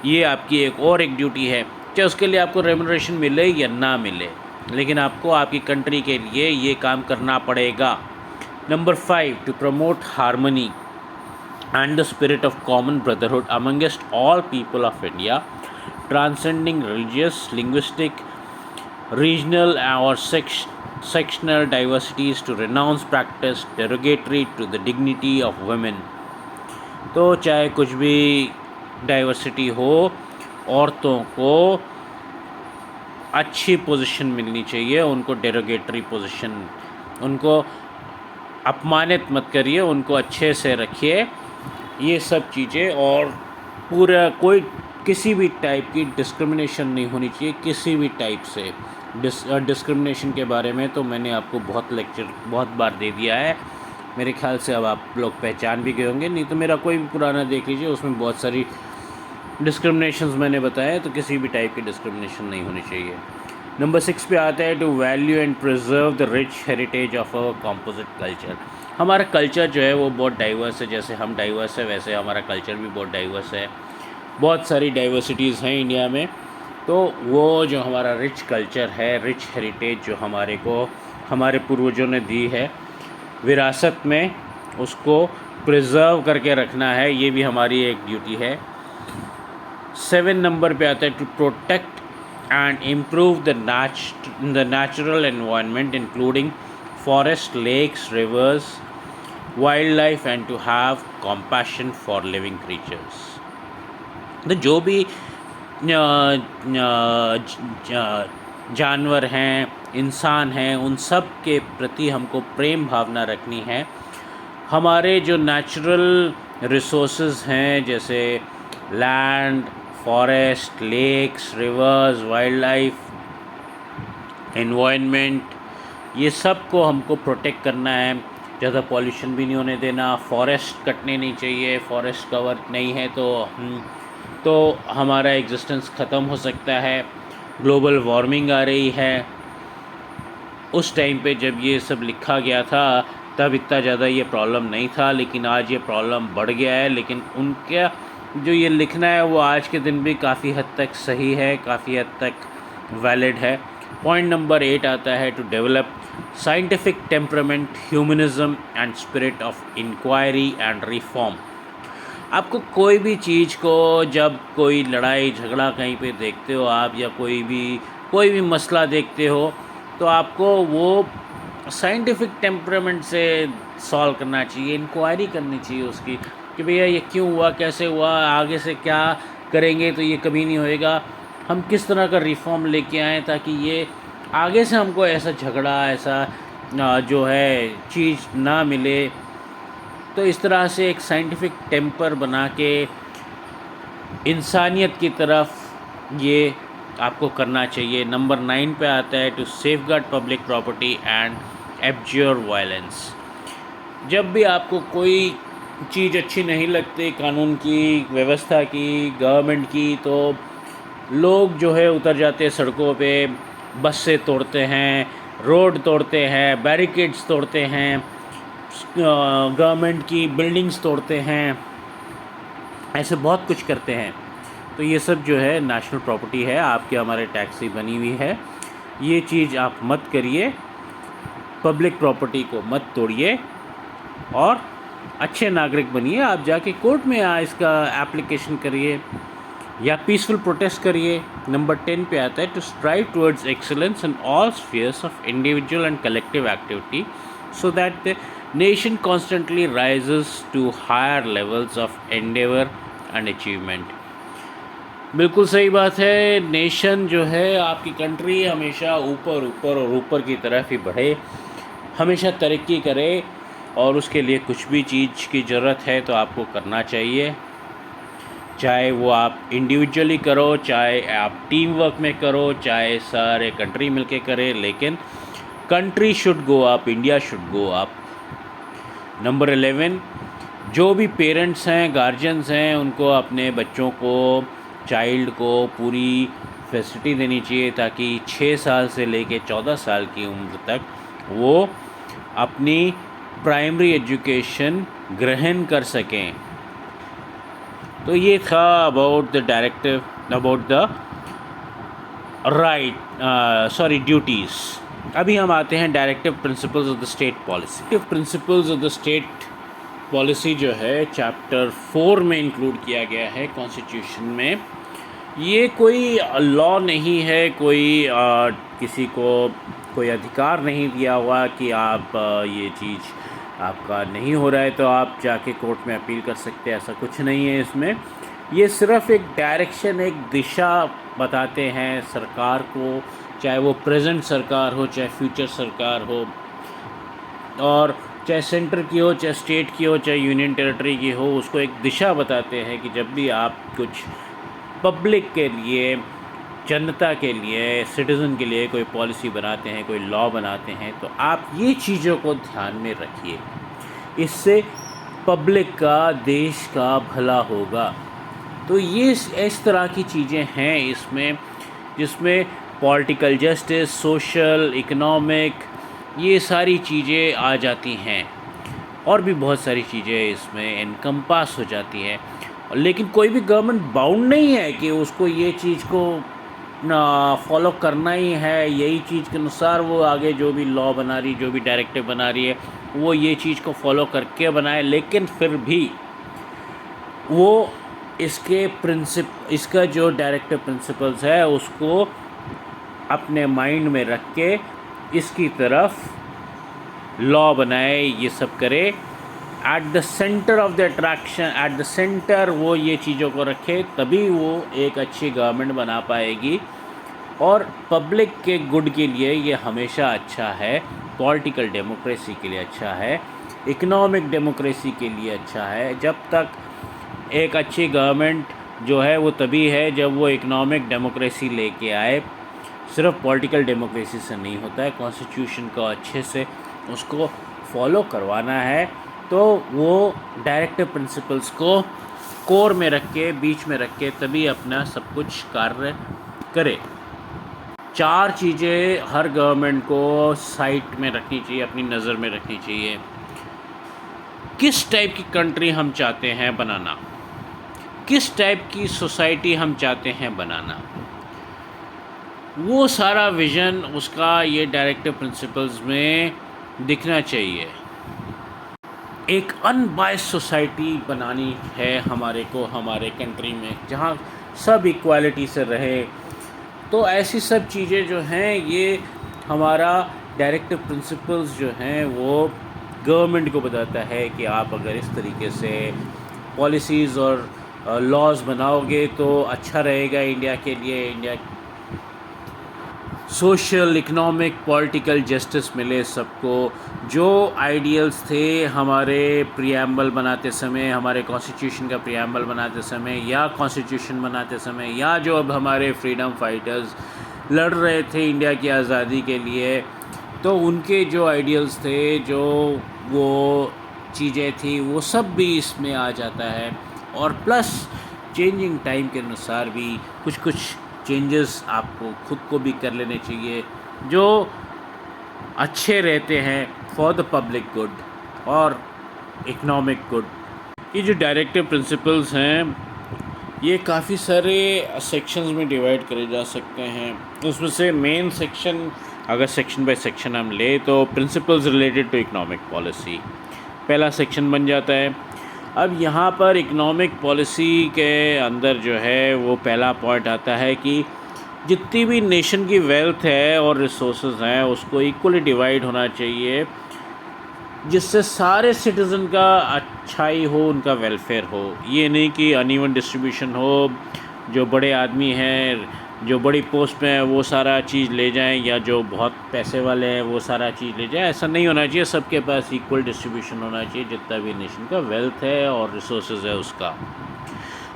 Speaker 1: ये आपकी एक ड्यूटी है, चाहे उसके लिए आपको रेम्यूनरेशन मिले या ना मिले, लेकिन आपको आपकी कंट्री के लिए ये काम करना पड़ेगा। Number 5, to promote harmony and the spirit of common brotherhood amongst all people of India, transcending religious, linguistic, regional or sectional diversities, to renounce practice derogatory to the dignity of women। तो चाहे कुछ भी डाइवर्सिटी हो, औरतों को अच्छी पोजीशन मिलनी चाहिए, उनको डेरोगेटरी पोजीशन, उनको अपमानित मत करिए, उनको अच्छे से रखिए। ये सब चीज़ें, और पूरा कोई किसी भी टाइप की डिस्क्रिमिनेशन नहीं होनी चाहिए, किसी भी टाइप से। डिस्क्रिमिनेशन के बारे में तो मैंने आपको बहुत बार दे दिया है, मेरे ख्याल से अब आप लोग पहचान भी गए होंगे, नहीं तो मेरा कोई भी पुराना देख लीजिए, उसमें बहुत सारी डिस्क्रिमिनेशंस मैंने बताया। तो किसी भी टाइप की डिस्क्रिमिनेशन नहीं होनी चाहिए। नंबर 6 पे आता है to value and preserve the rich heritage of our composite culture. हमारा कल्चर जो है वो बहुत डाइवर्स है, जैसे हम डाइवर्स है वैसे हमारा कल्चर भी बहुत डाइवर्स है, बहुत सारी डाइवर्सिटीज़ हैं इंडिया में। तो वो जो हमारा रिच कल्चर है, रिच हेरिटेज जो हमारे पूर्वजों ने दी है विरासत में, उसको प्रिजर्व करके रखना है, ये भी हमारी एक ड्यूटी है। 7 नंबर पे आता है to protect and improve the natural environment including forest, lakes, rivers, wildlife, and to have compassion for living creatures। तो जो भी जानवर हैं, इंसान हैं, उन सब के प्रति हमको प्रेम भावना रखनी है। हमारे जो नेचुरल रिसोर्सेज हैं जैसे land, forest, lakes, rivers, wildlife, environment, ये सब को हमको प्रोटेक्ट करना है। ज़्यादा पॉल्यूशन भी नहीं होने देना, फॉरेस्ट कटने नहीं चाहिए, फॉरेस्ट कवर नहीं है तो हमारा एग्जिस्टेंस ख़त्म हो सकता है। ग्लोबल वार्मिंग आ रही है, उस टाइम पे जब ये सब लिखा गया था तब इतना ज़्यादा ये प्रॉब्लम नहीं था, लेकिन आज ये प्रॉब्लम बढ़ गया है। लेकिन उनका जो ये लिखना है वो आज के दिन भी काफ़ी हद तक सही है, काफ़ी हद तक वैलिड है। पॉइंट नंबर 8 आता है to develop scientific temperament, humanism and spirit of inquiry and reform. आपको कोई भी चीज़ को, जब कोई लड़ाई झगड़ा कहीं पे देखते हो आप, या कोई भी मसला देखते हो, तो आपको वो साइंटिफिक टेम्परामेंट से सॉल्व करना चाहिए, इंक्वायरी करनी चाहिए उसकी कि भैया ये क्यों हुआ, कैसे हुआ, आगे से क्या करेंगे तो ये कभी नहीं होएगा, हम किस तरह का रिफॉर्म लेके आएँ ताकि ये आगे से हमको ऐसा झगड़ा, ऐसा जो है चीज़ ना मिले। तो इस तरह से एक साइंटिफिक टेम्पर बना के इंसानियत की तरफ ये आपको करना चाहिए। नंबर 9 पे आता है to safeguard public property and abjure violence. जब भी आपको कोई चीज़ अच्छी नहीं लगती कानून की, व्यवस्था की, गवर्नमेंट की, तो लोग जो है उतर जाते हैं सड़कों पे, बस से तोड़ते हैं, रोड तोड़ते हैं, बैरिकेड्स तोड़ते हैं, गवर्नमेंट की बिल्डिंग्स तोड़ते हैं, ऐसे बहुत कुछ करते हैं। तो ये सब जो है नेशनल प्रॉपर्टी है, आपके हमारे टैक्स से बनी हुई है। ये चीज़ आप मत करिए, पब्लिक प्रॉपर्टी को मत तोड़िए और अच्छे नागरिक बनिए। आप जाके कोर्ट में इसका एप्लीकेशन करिए या पीसफुल प्रोटेस्ट करिए। नंबर 10 पे आता है to strive towards excellence in all spheres of individual and collective activity so that the nation constantly rises to higher levels of endeavour and achievement. बिल्कुल सही बात है। नेशन जो है, आपकी कंट्री हमेशा ऊपर ऊपर और ऊपर की तरफ ही बढ़े, हमेशा तरक्की करे, और उसके लिए कुछ भी चीज़ की ज़रूरत है तो आपको करना चाहिए। चाहे वो आप इंडिविजुअली करो, चाहे आप टीम वर्क में करो, चाहे सारे कंट्री मिलके करे, लेकिन country should go up, India should go up. Number 11, जो भी पेरेंट्स हैं, गार्जियंस हैं, उनको अपने बच्चों को, चाइल्ड को पूरी फैसिलिटी देनी चाहिए ताकि 6 साल से लेके 14 साल की उम्र तक वो अपनी प्राइमरी एजुकेशन ग्रहण कर सकें। तो ये था about the directive, about the duties. अभी हम आते हैं directive principles of the state policy. Directive principles of the state policy जो है चैप्टर 4 में इंक्लूड किया गया है कॉन्स्टिट्यूशन में। ये कोई लॉ नहीं है, कोई किसी को कोई अधिकार नहीं दिया हुआ कि आप ये चीज़ आपका नहीं हो रहा है तो आप जाके कोर्ट में अपील कर सकते हैं, ऐसा कुछ नहीं है इसमें। ये सिर्फ एक डायरेक्शन, एक दिशा बताते हैं सरकार को, चाहे वो प्रेजेंट सरकार हो, चाहे फ्यूचर सरकार हो, और चाहे सेंटर की हो, चाहे स्टेट की हो, चाहे यूनियन टेरिटरी की हो, उसको एक दिशा बताते हैं कि जब भी आप कुछ पब्लिक के लिए, जनता के लिए, सिटीज़न के लिए कोई पॉलिसी बनाते हैं, कोई लॉ बनाते हैं, तो आप ये चीज़ों को ध्यान में रखिए। इससे पब्लिक का, देश का भला होगा। तो ये इस तरह की चीज़ें हैं इसमें, जिसमें पॉलिटिकल जस्टिस, सोशल, इकोनॉमिक, ये सारी चीज़ें आ जाती हैं, और भी बहुत सारी चीज़ें इसमें एनकम्पास हो जाती हैं। लेकिन कोई भी गवर्नमेंट बाउंड नहीं है कि उसको ये चीज़ को फॉलो करना ही है, यही चीज़ के अनुसार वो आगे जो भी लॉ बना रही, जो भी डायरेक्टिव बना रही है, वो ये चीज़ को फॉलो करके बनाए। लेकिन फिर भी वो इसका जो डायरेक्टिव प्रिंसिपल्स है उसको अपने माइंड में रख के इसकी तरफ लॉ बनाए, ये सब करे। At the centre of the attraction, at the centre वो ये चीज़ों को रखे, तभी वो एक अच्छी गवर्नमेंट बना पाएगी। और पब्लिक के गुड के लिए ये हमेशा अच्छा है, पॉलिटिकल डेमोक्रेसी के लिए अच्छा है, इकोनॉमिक डेमोक्रेसी के लिए अच्छा है। जब तक एक अच्छी गवर्नमेंट जो है वो तभी है जब वो इकोनॉमिक डेमोक्रेसी लेके आए। सिर्फ पॉलिटिकल डेमोक्रेसी से नहीं होता है, कॉन्स्टिट्यूशन को अच्छे से उसको फॉलो करवाना है। तो वो डायरेक्टिव प्रिंसिपल्स को कोर में रख के, बीच में रख के, तभी अपना सब कुछ कार्य करे। 4 चीज़ें हर गवर्नमेंट को साइट में रखनी चाहिए, अपनी नज़र में रखनी चाहिए। किस टाइप की कंट्री हम चाहते हैं बनाना, किस टाइप की सोसाइटी हम चाहते हैं बनाना, वो सारा विज़न उसका ये डायरेक्टिव प्रिंसिपल्स में दिखना चाहिए। एक अनबायस्ड सोसाइटी बनानी है हमारे को, हमारे कंट्री में, जहाँ सब इक्वालिटी से रहे। तो ऐसी सब चीज़ें जो हैं, ये हमारा डायरेक्टिव प्रिंसिपल्स जो हैं वो गवर्नमेंट को बताता है कि आप अगर इस तरीके से पॉलिसीज़ और लॉज बनाओगे तो अच्छा रहेगा इंडिया के लिए, India social, economic, political justice मिले सबको। जो आइडियल्स थे हमारे प्रियम्बल बनाते समय, हमारे कॉन्स्टिट्यूशन का प्रियम्बल बनाते समय या कॉन्स्टिट्यूशन बनाते समय, या जो अब हमारे फ्रीडम फाइटर्स लड़ रहे थे इंडिया की आज़ादी के लिए, तो उनके जो आइडियल्स थे, जो वो चीज़ें थी, वो सब भी इसमें आ जाता है। और प्लस चेंजिंग टाइम के अनुसार भी कुछ कुछ चेंजेस आपको खुद को भी कर लेने चाहिए, जो अच्छे रहते हैं फॉर द पब्लिक गुड और इकोनॉमिक गुड। ये जो डायरेक्टिव प्रिंसिपल्स हैं, ये काफ़ी सारे सेक्शंस में डिवाइड करे जा सकते हैं। उसमें से मेन सेक्शन, अगर सेक्शन बाय सेक्शन हम ले, तो principles related to economic policy पहला सेक्शन बन जाता है। अब यहाँ पर इकोनॉमिक पॉलिसी के अंदर जो है वो पहला पॉइंट आता है कि जितनी भी नेशन की वेल्थ है और रिसोर्सेज हैं उसको इक्वली डिवाइड होना चाहिए, जिससे सारे सिटीज़न का अच्छाई हो, उनका वेलफेयर हो। ये नहीं कि अनइवन डिस्ट्रीब्यूशन हो, जो बड़े आदमी हैं, जो बड़ी पोस्ट पे हैं, वो सारा चीज़ ले जाएं, या जो बहुत पैसे वाले हैं वो सारा चीज़ ले जाएं। ऐसा नहीं होना चाहिए। सबके पास इक्वल डिस्ट्रीब्यूशन होना चाहिए, जितना भी नेशन का वेल्थ है और रिसोर्सेज है उसका,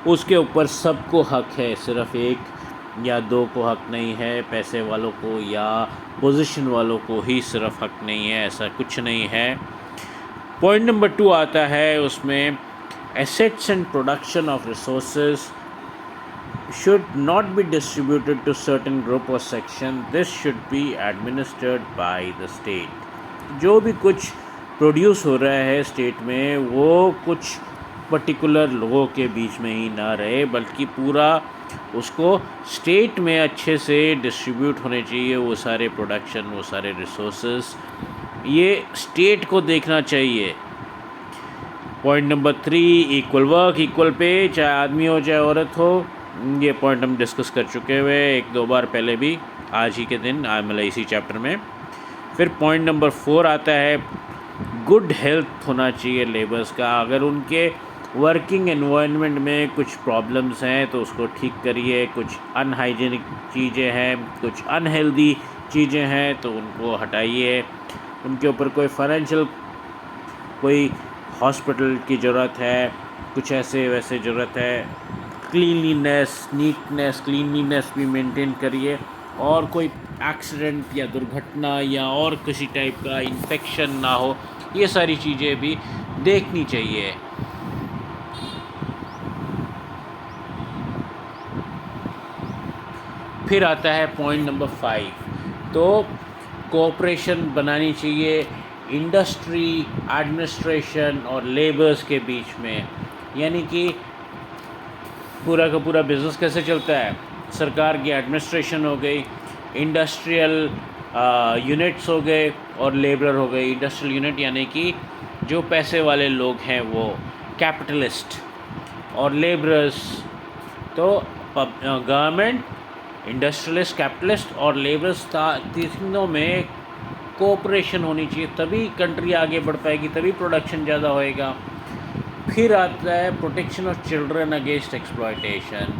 Speaker 1: उसके ऊपर सबको हक है। सिर्फ एक या दो को हक नहीं है, पैसे वालों को या पोजीशन वालों को ही सिर्फ हक नहीं है, ऐसा कुछ नहीं है। पॉइंट नंबर 2 आता है उसमें, assets and production of resources should not be distributed to certain group or section. This should be administered by the state. जो भी कुछ प्रोड्यूस हो रहा है स्टेट में, वो कुछ पर्टिकुलर लोगों के बीच में ही ना रहे, बल्कि पूरा उसको स्टेट में अच्छे से डिस्ट्रीब्यूट होने चाहिए। वो सारे प्रोडक्शन, वो सारे रिसोर्सेज, ये स्टेट को देखना चाहिए। Point number 3, equal work equal pay, चाहे आदमी हो चाहे औरत हो। ये पॉइंट हम डिस्कस कर चुके हुए एक दो बार पहले भी, आज ही के दिन, मतलब इसी चैप्टर में। फिर पॉइंट नंबर 4 आता है, गुड हेल्थ होना चाहिए लेबर्स का। अगर उनके वर्किंग एनवायरनमेंट में कुछ प्रॉब्लम्स हैं तो उसको ठीक करिए। कुछ अनहाइजीनिक चीज़ें हैं, कुछ अनहेल्दी चीज़ें हैं तो उनको हटाइए। उनके ऊपर कोई फाइनेंशियल, कोई हॉस्पिटल की ज़रूरत है, कुछ ऐसे वैसे ज़रूरत है। क्लीनलीनेस, नीटनेस, क्लीनलीनेस भी मेंटेन करिए। और कोई एक्सीडेंट या दुर्घटना या और किसी टाइप का इन्फेक्शन ना हो, ये सारी चीज़ें भी देखनी चाहिए। फिर आता है पॉइंट नंबर 5, तो कोऑपरेशन बनानी चाहिए इंडस्ट्री, एडमिनिस्ट्रेशन और लेबर्स के बीच में। यानी कि पूरा का पूरा बिज़नेस कैसे चलता है, सरकार की एडमिनिस्ट्रेशन हो गई, इंडस्ट्रियल यूनिट्स हो गए और लेबर हो गई। इंडस्ट्रियल यूनिट यानी कि जो पैसे वाले लोग हैं वो कैपिटलिस्ट, और लेबरर्स तो गवर्नमेंट, इंडस्ट्रियलिस्ट, कैपिटलिस्ट और लेबरर्स, तीनों में कोऑपरेशन होनी चाहिए, तभी कंट्री आगे बढ़ पाएगी, तभी प्रोडक्शन ज़्यादा होएगा। फिर आता है protection of children against exploitation.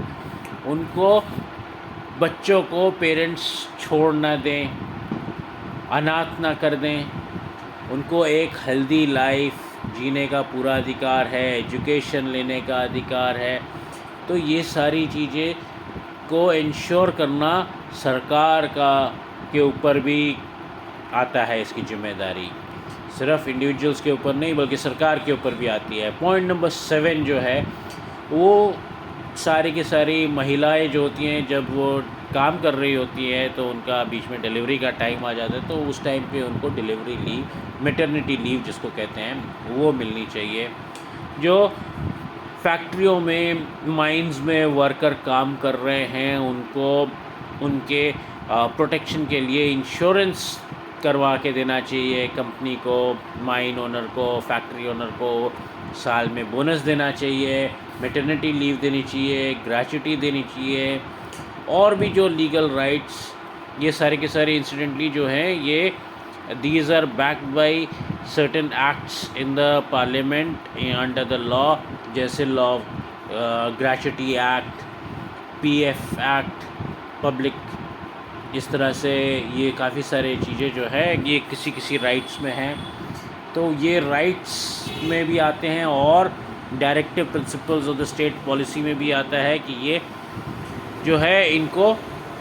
Speaker 1: उनको, बच्चों को पेरेंट्स छोड़ ना दें, अनाथ ना कर दें। उनको एक हेल्दी लाइफ जीने का पूरा अधिकार है, एजुकेशन लेने का अधिकार है। तो ये सारी चीज़ें को इंश्योर करना सरकार के ऊपर भी आता है, इसकी जिम्मेदारी सिर्फ इंडिविजुअल्स के ऊपर नहीं बल्कि सरकार के ऊपर भी आती है। पॉइंट नंबर 7 जो है, वो सारी की सारी महिलाएं जो होती हैं, जब वो काम कर रही होती हैं तो उनका बीच में डिलीवरी का टाइम आ जाता है, तो उस टाइम पे उनको डिलीवरी लीव, मैटरनिटी लीव जिसको कहते हैं, वो मिलनी चाहिए। जो फैक्ट्रियों में, माइंस में वर्कर काम कर रहे हैं, उनको उनके प्रोटेक्शन के लिए इंश्योरेंस करवा के देना चाहिए कंपनी को, माइन ओनर को, फैक्ट्री ओनर को। साल में बोनस देना चाहिए, मैटरनिटी लीव देनी चाहिए, ग्रेच्युटी देनी चाहिए, और भी जो लीगल राइट्स, ये सारे के सारे इंसिडेंटली जो हैं, ये these are backed by certain acts in the parliament under the law, जैसे law, gratuity act, PF act, public इस तरह से ये काफ़ी सारे चीज़ें जो है ये किसी किसी राइट्स में हैं, तो ये राइट्स में भी आते हैं और directive principles of the state policy में भी आता है कि ये जो है इनको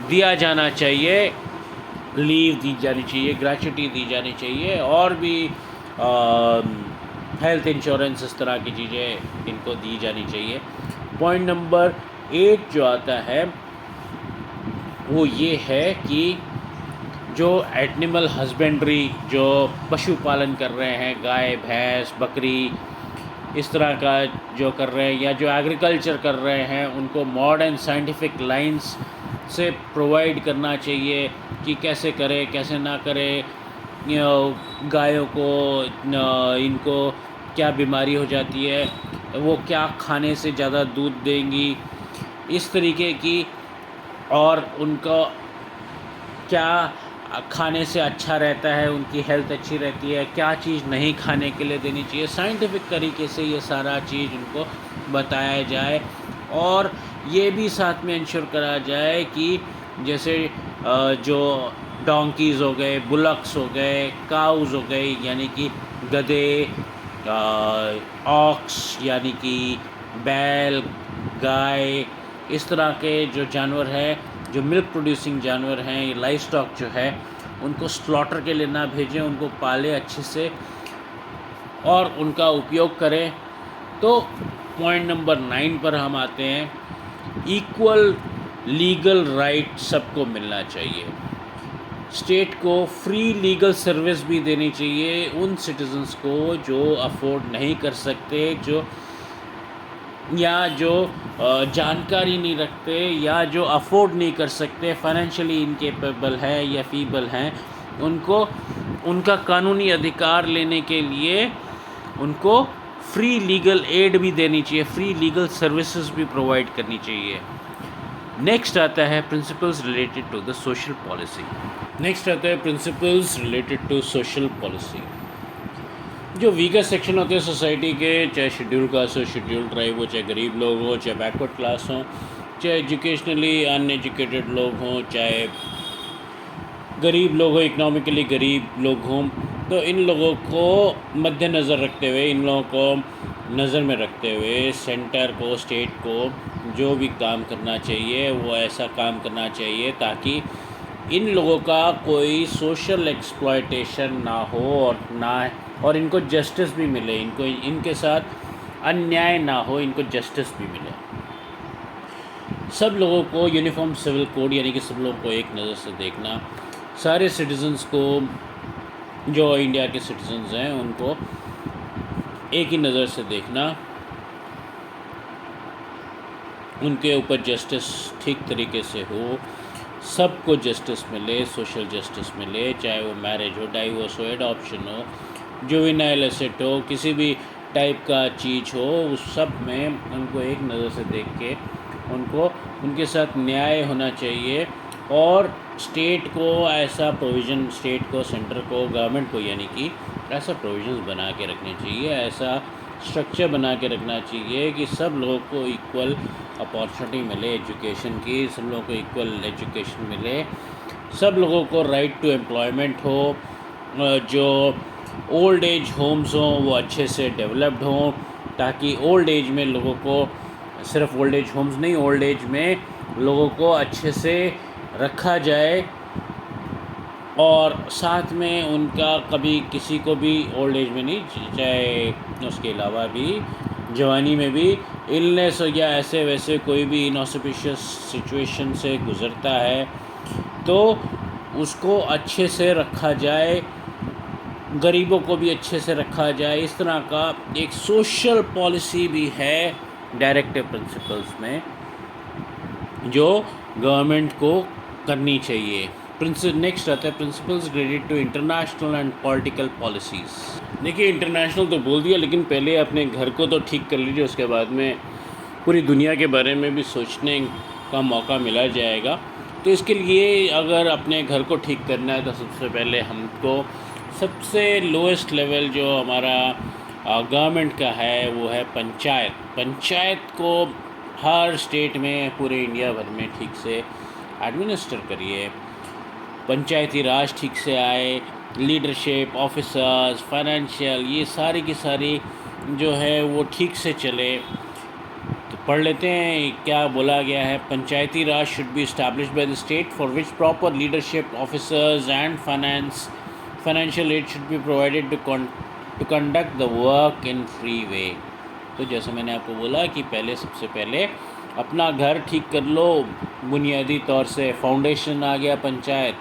Speaker 1: दिया जाना चाहिए, लीव दी जानी चाहिए, ग्रेच्युटी दी जानी चाहिए, और भी हेल्थ इंश्योरेंस इस तरह की चीज़ें इनको दी जानी चाहिए। पॉइंट नंबर 8 जो आता है वो ये है कि जो एनिमल हस्बेंड्री, जो पशुपालन कर रहे हैं, गाय भैंस बकरी इस तरह का जो कर रहे हैं, या जो एग्रीकल्चर कर रहे हैं, उनको मॉडर्न साइंटिफिक लाइंस से प्रोवाइड करना चाहिए कि कैसे करें कैसे ना करें, गायों को इनको क्या बीमारी हो जाती है, वो क्या खाने से ज़्यादा दूध देंगी, इस तरीके की, और उनको क्या खाने से अच्छा रहता है, उनकी हेल्थ अच्छी रहती है, क्या चीज़ नहीं खाने के लिए देनी चाहिए, साइंटिफिक तरीके से ये सारा चीज़ उनको बताया जाए। और ये भी साथ में इंश्योर करा जाए कि जैसे जो डोंकीज़ हो गए, बुलक्स हो गए, काउज़ हो गई यानी कि गधे, ऑक्स यानी कि बैल, गाय, इस तरह के जो जानवर हैं, जो मिल्क प्रोड्यूसिंग जानवर हैं, ये लाइव स्टॉक जो है, उनको स्लॉटर के लिए ना भेजें, उनको पालें अच्छे से और उनका उपयोग करें। तो पॉइंट नंबर 9 पर हम आते हैं। इक्वल लीगल राइट सबको मिलना चाहिए। स्टेट को फ्री लीगल सर्विस भी देनी चाहिए उन सिटीजन्स को जो अफोर्ड नहीं कर सकते, जो जानकारी नहीं रखते, या जो अफोर्ड नहीं कर सकते, फाइनेंशियली इनकेपेबल है या फीबल हैं, उनको उनका कानूनी अधिकार लेने के लिए उनको फ्री लीगल एड भी देनी चाहिए, फ्री लीगल सर्विसेज भी प्रोवाइड करनी चाहिए। नेक्स्ट आता है principles related to the social policy. Next आता है principles related to social policy. जो वीकर सेक्शन होते हैं सोसाइटी के, चाहे शेड्यूल कास्ट हो, शेड्यूल ट्राइब हो, चाहे गरीब लोग हो, चाहे बैकवर्ड क्लास हो, चाहे एजुकेशनली अनएजुकेटेड लोग हों, चाहे गरीब लोग हों, इकनॉमिकली गरीब लोग हों, तो इन लोगों को मद्देनज़र रखते हुए, इन लोगों को नज़र में रखते हुए सेंटर को, स्टेट को जो भी काम करना चाहिए वो ऐसा काम करना चाहिए ताकि इन लोगों का कोई सोशल एक्सप्लॉयटेशन ना हो और इनको जस्टिस भी मिले, इनको इनके साथ अन्याय ना हो, इनको जस्टिस भी मिले। सब लोगों को यूनिफॉर्म सिविल कोड यानी कि सब लोगों को एक नज़र से देखना, सारे सिटीजन्स को जो इंडिया के सिटीजन्स हैं उनको एक ही नज़र से देखना, उनके ऊपर जस्टिस ठीक तरीके से हो, सबको जस्टिस मिले, सोशल जस्टिस मिले, चाहे वो मैरिज हो, डाइवोर्स हो, एडॉप्शन हो, जुवेनाइल एसेट हो, किसी भी टाइप का चीज़ हो, उस सब में उनको एक नज़र से देख के उनको उनके साथ न्याय होना चाहिए। और स्टेट को ऐसा प्रोविज़न, स्टेट को, सेंटर को, गवर्नमेंट को यानी कि ऐसा प्रोविज़न्स बना के रखने चाहिए, ऐसा स्ट्रक्चर बना के रखना चाहिए कि सब लोगों को इक्वल अपॉर्चुनिटी मिले एजुकेशन की, सब लोगों को इक्वल एजुकेशन मिले, सब लोगों को राइट टू एम्प्लॉयमेंट हो, जो ओल्ड एज होम्स हों वो अच्छे से डेवलप्ड हों ताकि ओल्ड एज में लोगों को, सिर्फ ओल्ड एज होम्स नहीं, ओल्ड एज में लोगों को अच्छे से रखा जाए और साथ में उनका कभी किसी को भी ओल्ड एज में नहीं, चाहे उसके अलावा भी जवानी में भी इलनेस हो या ऐसे वैसे कोई भी इनऑस्पिशियस सिचुएशन से गुज़रता है तो उसको अच्छे से रखा जाए, गरीबों को भी अच्छे से रखा जाए। इस तरह का एक सोशल पॉलिसी भी है डायरेक्टिव प्रिंसिपल्स में जो गवर्नमेंट को करनी चाहिए। नेक्स्ट आता है principles related to international and political policies. देखिए इंटरनेशनल तो बोल दिया, लेकिन पहले अपने घर को तो ठीक कर लीजिए, उसके बाद में पूरी दुनिया के बारे में भी सोचने का मौका मिला जाएगा। तो इसके लिए अगर अपने घर को ठीक करना है तो सबसे पहले हमको सबसे लोएस्ट लेवल जो हमारा गवर्नमेंट का है वो है पंचायत। पंचायत को हर स्टेट में, पूरे इंडिया भर में ठीक से एडमिनिस्टर करिए। पंचायती राज ठीक से आए, लीडरशिप, ऑफिसर्स, फाइनेंशियल, ये सारी की सारी जो है वो ठीक से चले। तो पढ़ लेते हैं क्या बोला गया है। Panchayati Raj should be established by the state for which proper leadership, officers and financial aid should be provided to conduct the work in free way. तो जैसे मैंने आपको बोला कि सबसे पहले अपना घर ठीक कर लो, बुनियादी तौर से फाउंडेशन आ गया पंचायत,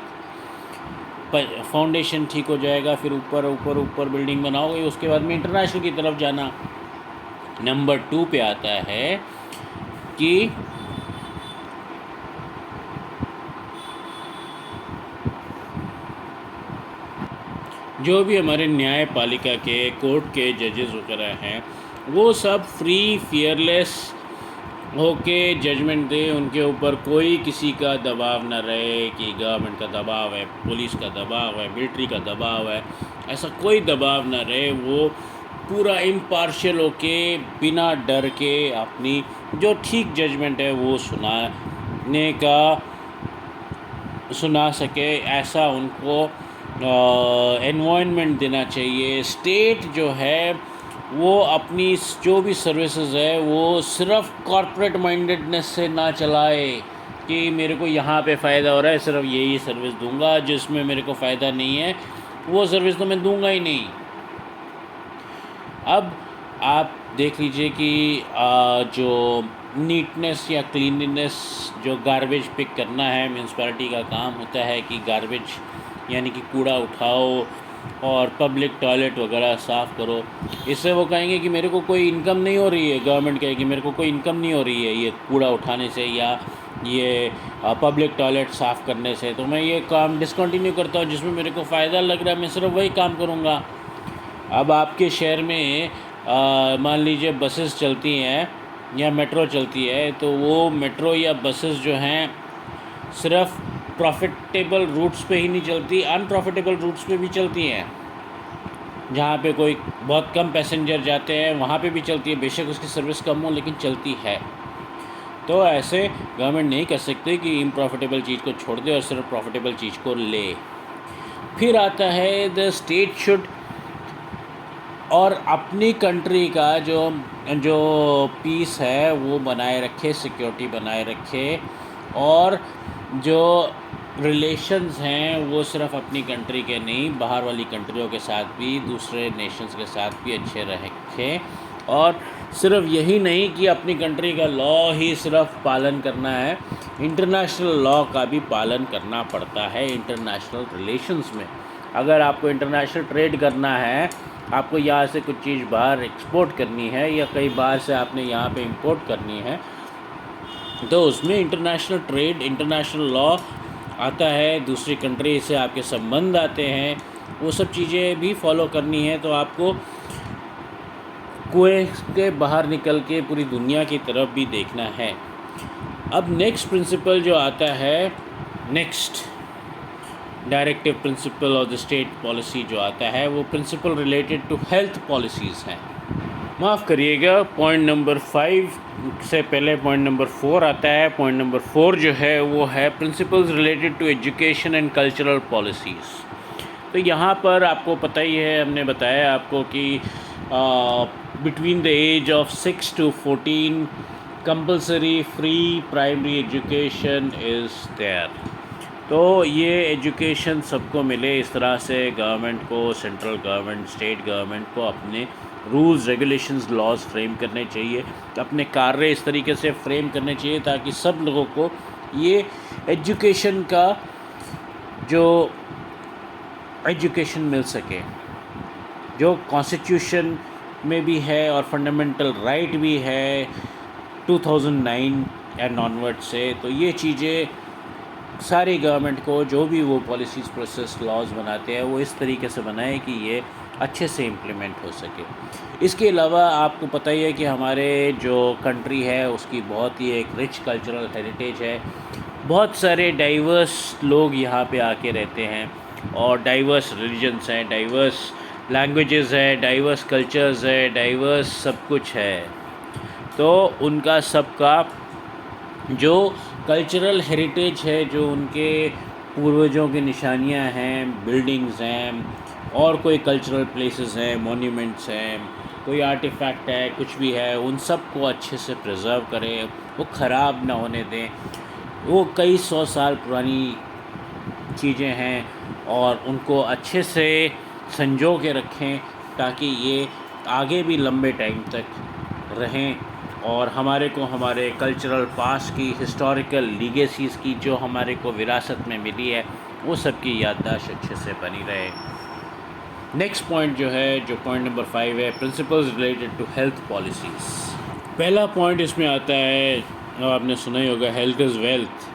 Speaker 1: फाउंडेशन ठीक हो जाएगा, फिर ऊपर ऊपर ऊपर बिल्डिंग बनाओगे, उसके बाद में इंटरनेशनल की तरफ जाना। नंबर 2 पे आता है कि जो भी हमारे न्यायपालिका के कोर्ट के जजेस वगैरह हैं वो सब फ्री फियरलेस होके जजमेंट दे, उनके ऊपर कोई किसी का दबाव ना रहे कि गवर्नमेंट का दबाव है, पुलिस का दबाव है, मिलिट्री का दबाव है, ऐसा कोई दबाव ना रहे। वो पूरा इम्पार्शियल होके बिना डर के अपनी जो ठीक जजमेंट है वो सुना सके, ऐसा उनको एनवायरनमेंट देना चाहिए। स्टेट जो है वो अपनी जो भी सर्विसेज है वो सिर्फ कॉरपोरेट माइंडेडनेस से ना चलाए कि मेरे को यहाँ पे फ़ायदा हो रहा है, सिर्फ यही सर्विस दूंगा, जिसमें मेरे को फ़ायदा नहीं है वो सर्विस तो मैं दूंगा ही नहीं। अब आप देख लीजिए कि जो नीटनेस या क्लीनलीनेस, जो गार्बेज पिक करना है, म्यूनसिपैलिटी का काम होता है कि गार्बेज यानी कि कूड़ा उठाओ और पब्लिक टॉयलेट वगैरह साफ़ करो। इससे वो कहेंगे कि मेरे को कोई इनकम नहीं हो रही है, गवर्नमेंट कहेगी मेरे को कोई इनकम नहीं हो रही है ये कूड़ा उठाने से या ये पब्लिक टॉयलेट साफ़ करने से, तो मैं ये काम डिसकंटिन्यू करता हूँ, जिसमें मेरे को फ़ायदा लग रहा है मैं सिर्फ वही काम करूँगा। अब आपके शहर में मान लीजिए बसेस चलती हैं या मेट्रो चलती है, तो वो मेट्रो या बसेस जो हैं सिर्फ प्रॉफिटेबल रूट्स पे ही नहीं चलती, अनप्रॉफिटेबल रूट्स पे भी चलती हैं। जहाँ पे कोई बहुत कम पैसेंजर जाते हैं वहाँ पे भी चलती है, बेशक उसकी सर्विस कम हो लेकिन चलती है। तो ऐसे गवर्नमेंट नहीं कर सकती कि इनप्रॉफिटेबल चीज़ को छोड़ दे और सिर्फ प्रॉफिटेबल चीज़ को ले। फिर आता है द स्टेट शुड, और अपनी कंट्री का जो पीस है वो बनाए रखे, सिक्योरिटी बनाए रखे, और जो रिलेशंस हैं वो सिर्फ अपनी कंट्री के नहीं बाहर वाली कंट्रियों के साथ भी, दूसरे नेशंस के साथ भी अच्छे रखें। और सिर्फ यही नहीं कि अपनी कंट्री का लॉ ही सिर्फ पालन करना है, इंटरनेशनल लॉ का भी पालन करना पड़ता है। इंटरनेशनल रिलेशंस में अगर आपको इंटरनेशनल ट्रेड करना है, आपको यहाँ से कुछ चीज़ बाहर एक्सपोर्ट करनी है या कई बार से आपने यहाँ पे इंपोर्ट करनी है, तो उसमें इंटरनेशनल ट्रेड, इंटरनेशनल लॉ आता है, दूसरी कंट्री से आपके संबंध आते हैं, वो सब चीज़ें भी फॉलो करनी है। तो आपको कुएं के बाहर निकल के पूरी दुनिया की तरफ भी देखना है। अब नेक्स्ट प्रिंसिपल जो आता है, next directive principle of the state policy जो आता है, वो principle related to health policies हैं। माफ़ करिएगा, पॉइंट नंबर 5 से पहले पॉइंट नंबर 4 आता है। पॉइंट नंबर 4 जो है वो है principles related to education and cultural policies. तो यहाँ पर आपको पता ही है, हमने बताया आपको कि between the age of 6 to 14 compulsory free primary education is there. तो ये एजुकेशन सबको मिले, इस तरह से गवर्नमेंट को, सेंट्रल गवर्नमेंट, स्टेट गवर्नमेंट को अपने रूल्स, रेगुलेशंस, लॉज फ्रेम करने चाहिए, अपने कार्य इस तरीके से फ्रेम करने चाहिए ताकि सब लोगों को ये एजुकेशन का जो एजुकेशन मिल सके, जो कॉन्स्टिट्यूशन में भी है और फंडामेंटल राइट भी है 2009 एंड ऑनवर्ड से। तो ये चीज़ें सारी गवर्नमेंट को, जो भी वो पॉलिसीज़, प्रोसेस, लॉज बनाते हैं, वो इस तरीके से बनाए कि ये अच्छे से इम्प्लीमेंट हो सके। इसके अलावा आपको पता ही है कि हमारे जो कंट्री है उसकी बहुत ही एक रिच कल्चरल हेरिटेज है, बहुत सारे डाइवर्स लोग यहाँ पे आके रहते हैं और डाइवर्स रिलीजन्स हैं, डाइवर्स लैंग्वेजेस है, डाइवर्स कल्चर्स है, डाइवर्स सब कुछ है। तो उनका सबका जो कल्चरल हेरिटेज है, जो उनके पूर्वजों की निशानियां हैं, बिल्डिंग्स हैं, और कोई कल्चरल प्लेसेस हैं, मॉन्यूमेंट्स हैं, कोई आर्टिफैक्ट है, कुछ भी है, उन सब को अच्छे से प्रिजर्व करें, वो ख़राब ना होने दें। वो कई 100 साल पुरानी चीज़ें हैं और उनको अच्छे से संजो के रखें ताकि ये आगे भी लंबे टाइम तक रहें और हमारे को हमारे कल्चरल पास्ट की, हिस्टोरिकल लीगेसीज़ की जो हमारे को विरासत में मिली है, वो सब की याददाश्त अच्छे से बनी रहे। नेक्स्ट पॉइंट जो है, जो पॉइंट नंबर 5 है, principles related to health policies. पहला पॉइंट इसमें आता है, आपने सुना ही होगा, हेल्थ इज़ वेल्थ।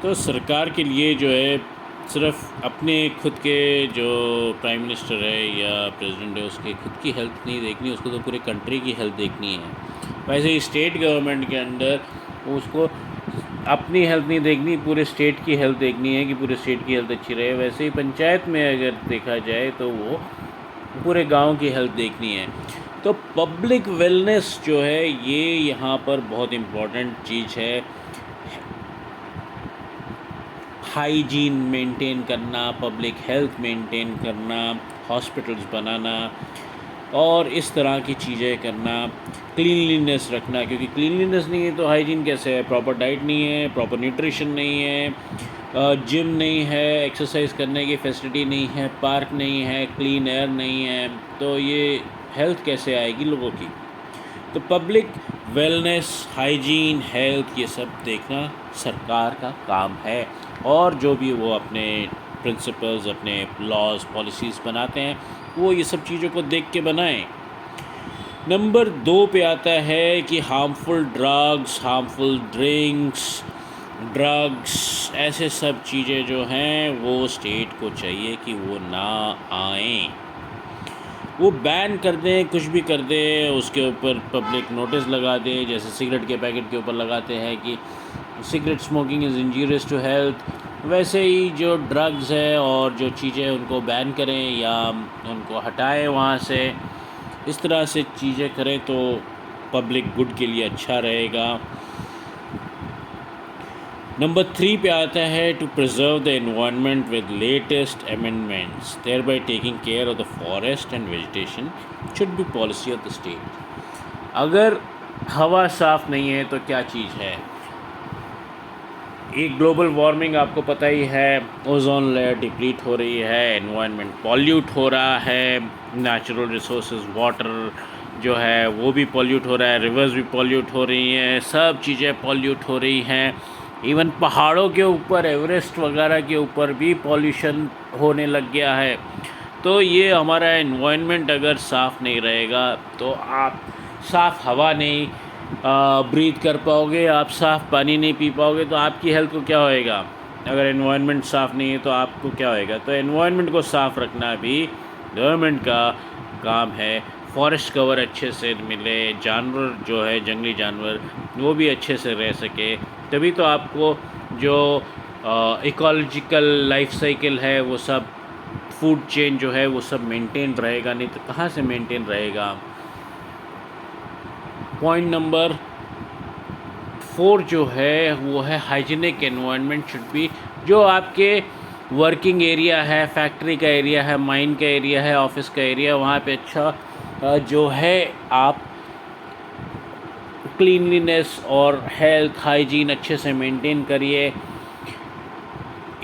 Speaker 1: तो सरकार के लिए जो है सिर्फ अपने खुद के जो प्राइम मिनिस्टर है या प्रेसिडेंट है उसके खुद की हेल्थ नहीं देखनी, उसको तो पूरे कंट्री की हेल्थ देखनी है। वैसे ही स्टेट गवर्नमेंट के अंदर उसको अपनी हेल्थ नहीं देखनी, पूरे स्टेट की हेल्थ देखनी है कि पूरे स्टेट की हेल्थ अच्छी रहे। वैसे ही पंचायत में अगर देखा जाए तो वो पूरे गांव की हेल्थ देखनी है। तो पब्लिक वेलनेस जो है ये यहाँ पर बहुत इम्पोर्टेंट चीज़ है। हाइजीन मेंटेन करना, पब्लिक हेल्थ मेंटेन करना, हॉस्पिटल्स बनाना और इस तरह की चीज़ें करना, क्लीनलीनेस रखना, क्योंकि क्लीनलीनेस नहीं है तो हाइजीन कैसे है। प्रॉपर डाइट नहीं है, प्रॉपर न्यूट्रिशन नहीं है, जिम नहीं है, एक्सरसाइज करने की फैसिलिटी नहीं है, पार्क नहीं है, क्लीन एयर नहीं है, तो ये हेल्थ कैसे आएगी लोगों की। तो पब्लिक वेलनेस, हाइजीन, हेल्थ, ये सब देखना सरकार का काम है और जो भी वो अपने प्रिंसिपल्स, अपने लॉज, पॉलिसीज़ बनाते हैं वो ये सब चीज़ों को देख के बनाएं। नंबर 2 पे आता है कि हार्मफुल ड्रग्स, हार्मफुल ड्रग्स, ऐसे सब चीज़ें जो हैं वो स्टेट को चाहिए कि वो ना आएं, वो बैन कर दें, कुछ भी कर दें, उसके ऊपर पब्लिक नोटिस लगा दें। जैसे सिगरेट के पैकेट के ऊपर लगाते हैं कि cigarette smoking is injurious to health, वैसे ही जो ड्रग्स है और जो चीज़ें उनको बैन करें या उनको हटाएं वहाँ से। इस तरह से चीज़ें करें तो पब्लिक गुड के लिए अच्छा रहेगा। नंबर 3 पे आता है to preserve the environment with latest amendments thereby taking care of the forest and vegetation should be policy of the state. अगर हवा साफ़ नहीं है तो क्या चीज़ है। एक ग्लोबल वार्मिंग आपको पता ही है, ओजोन लेयर डिप्लीट हो रही है, एनवायरनमेंट पॉल्यूट हो रहा है, नेचुरल रिसोर्सेज वाटर जो है वो भी पॉल्यूट हो रहा है, रिवर्स भी पॉल्यूट हो रही हैं, सब चीज़ें पॉल्यूट हो रही हैं। इवन पहाड़ों के ऊपर, एवरेस्ट वगैरह के ऊपर भी पॉल्यूशन होने लग गया है। तो ये हमारा एनवायरनमेंट अगर साफ़ नहीं रहेगा तो आप साफ़ हवा नहीं ब्रीथ कर पाओगे, आप साफ़ पानी नहीं पी पाओगे, तो आपकी हेल्थ को क्या होएगा। अगर एनवायरनमेंट साफ़ नहीं है तो आपको क्या होएगा। तो एनवायरनमेंट को साफ़ रखना भी गवर्नमेंट का काम है। फॉरेस्ट कवर अच्छे से मिले, जानवर जो है, जंगली जानवर, वो भी अच्छे से रह सके, तभी तो आपको जो इकोलॉजिकल लाइफ साइकिल है वो सब, फूड चेन जो है वो सब मेंटेन रहेगा, नहीं तो कहाँ से मेंटेन रहेगा। पॉइंट नंबर 4 जो है वो है हाइजीनिक एनवायरनमेंट शुड बी। जो आपके वर्किंग एरिया है, फैक्ट्री का एरिया है, माइन का एरिया है, ऑफिस का एरिया, वहाँ पे अच्छा जो है आप क्लीनलीनेस और हेल्थ हाइजीन अच्छे से मेंटेन करिए।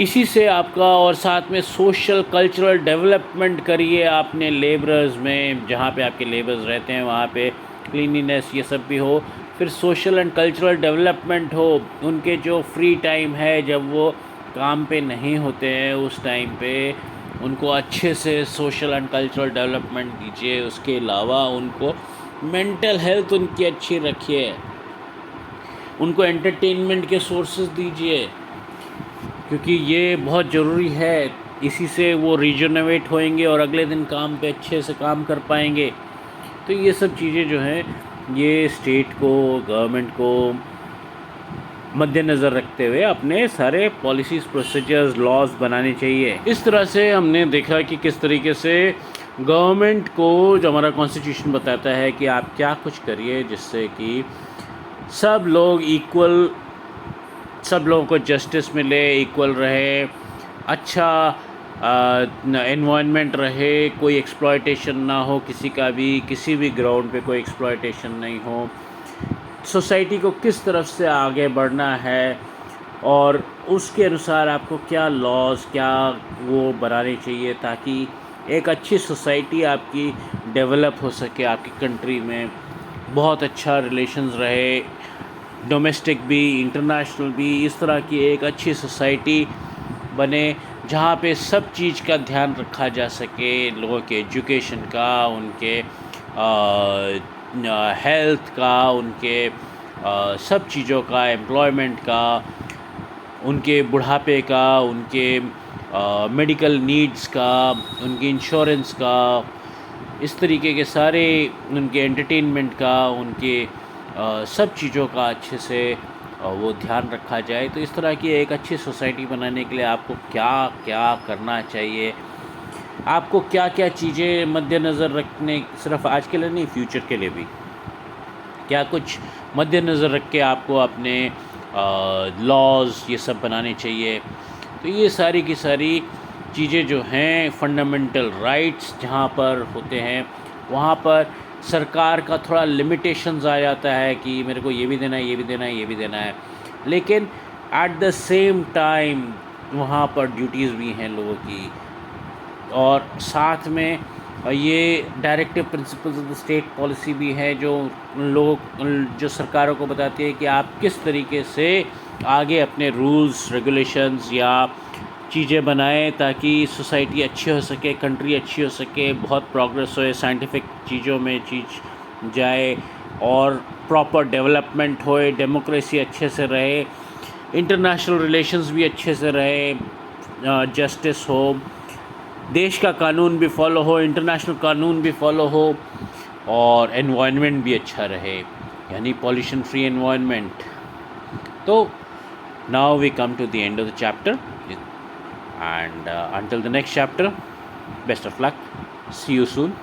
Speaker 1: इसी से आपका, और साथ में सोशल कल्चरल डेवलपमेंट करिए आपने लेबरर्स में, जहाँ पे आपके लेबर्स रहते हैं वहाँ पे क्लीनिनेस ये सब भी हो। फिर सोशल एंड कल्चरल डेवलपमेंट हो, उनके जो फ्री टाइम है जब वो काम पे नहीं होते हैं उस टाइम पे उनको अच्छे से सोशल एंड कल्चरल डेवलपमेंट दीजिए। उसके अलावा उनको मेंटल हेल्थ उनकी अच्छी रखिए, उनको एंटरटेनमेंट के सोर्सेज दीजिए, क्योंकि ये बहुत ज़रूरी है। इसी से वो रिजनरेट होएंगे और अगले दिन काम पे अच्छे से काम कर पाएंगे। तो ये सब चीज़ें जो हैं ये स्टेट को, गवर्नमेंट को मद्देनज़र रखते हुए अपने सारे पॉलिसीज़, प्रोसीजर्स, लॉज बनाने चाहिए। इस तरह से हमने देखा कि किस तरीके से गवर्नमेंट को, जो हमारा कॉन्स्टिट्यूशन बताता है कि आप क्या कुछ करिए जिससे कि सब लोग इक्वल, सब लोगों को जस्टिस मिले, इक्वल रहे, अच्छा एनवायरनमेंट रहे, कोई एक्सप्लॉयटेशन ना हो किसी का भी, किसी भी ग्राउंड पे कोई एक्सप्लॉयटेशन नहीं हो, सोसाइटी को किस तरफ से आगे बढ़ना है और उसके अनुसार आपको क्या लॉज क्या वो बनाने चाहिए ताकि एक अच्छी सोसाइटी आपकी डेवलप हो सके, आपकी कंट्री में बहुत अच्छा रिलेशंस रहे, डोमेस्टिक भी इंटरनेशनल भी, इस तरह की एक अच्छी सोसाइटी बने जहाँ पे सब चीज़ का ध्यान रखा जा सके, लोगों के एजुकेशन का, उनके हेल्थ का, उनके सब चीज़ों का, एम्प्लॉयमेंट का, उनके बुढ़ापे का, उनके मेडिकल नीड्स का, उनकी इंश्योरेंस का, इस तरीके के सारे उनके एंटरटेनमेंट का, उनके सब चीज़ों का अच्छे से वो ध्यान रखा जाए। तो इस तरह की एक अच्छी सोसाइटी बनाने के लिए आपको क्या क्या करना चाहिए, आपको क्या क्या चीज़ें मद्देनज़र रखने, सिर्फ आज के लिए नहीं फ्यूचर के लिए भी क्या कुछ मद्देनज़र रख के आपको अपने लॉज़ ये सब बनाने चाहिए। तो ये सारी की सारी चीज़ें जो हैं फंडामेंटल राइट्स जहाँ पर होते हैं वहाँ पर सरकार का थोड़ा लिमिटेशंस आ जाता है कि मेरे को ये भी देना है, ये भी देना है, ये भी देना है, लेकिन एट द सेम टाइम वहाँ पर ड्यूटीज़ भी हैं लोगों की, और साथ में ये directive principles of the state policy भी है जो जो सरकारों को बताती है कि आप किस तरीके से आगे अपने रूल्स रेगुलेशंस या चीज़ें बनाएं ताकि सोसाइटी अच्छी हो सके, कंट्री अच्छी हो सके, बहुत प्रोग्रेस होए, साइंटिफिक चीज़ों में चीज़ जाए और प्रॉपर डेवलपमेंट होए, डेमोक्रेसी अच्छे से रहे, इंटरनेशनल रिलेशंस भी अच्छे से रहे, जस्टिस हो, देश का कानून भी फॉलो हो, इंटरनेशनल कानून भी फॉलो हो, और एनवायरनमेंट भी अच्छा रहे, यानी पॉल्यूशन फ्री एनवायरनमेंट। तो now we come to the end of the chapter and until the next chapter, best of luck, see you soon.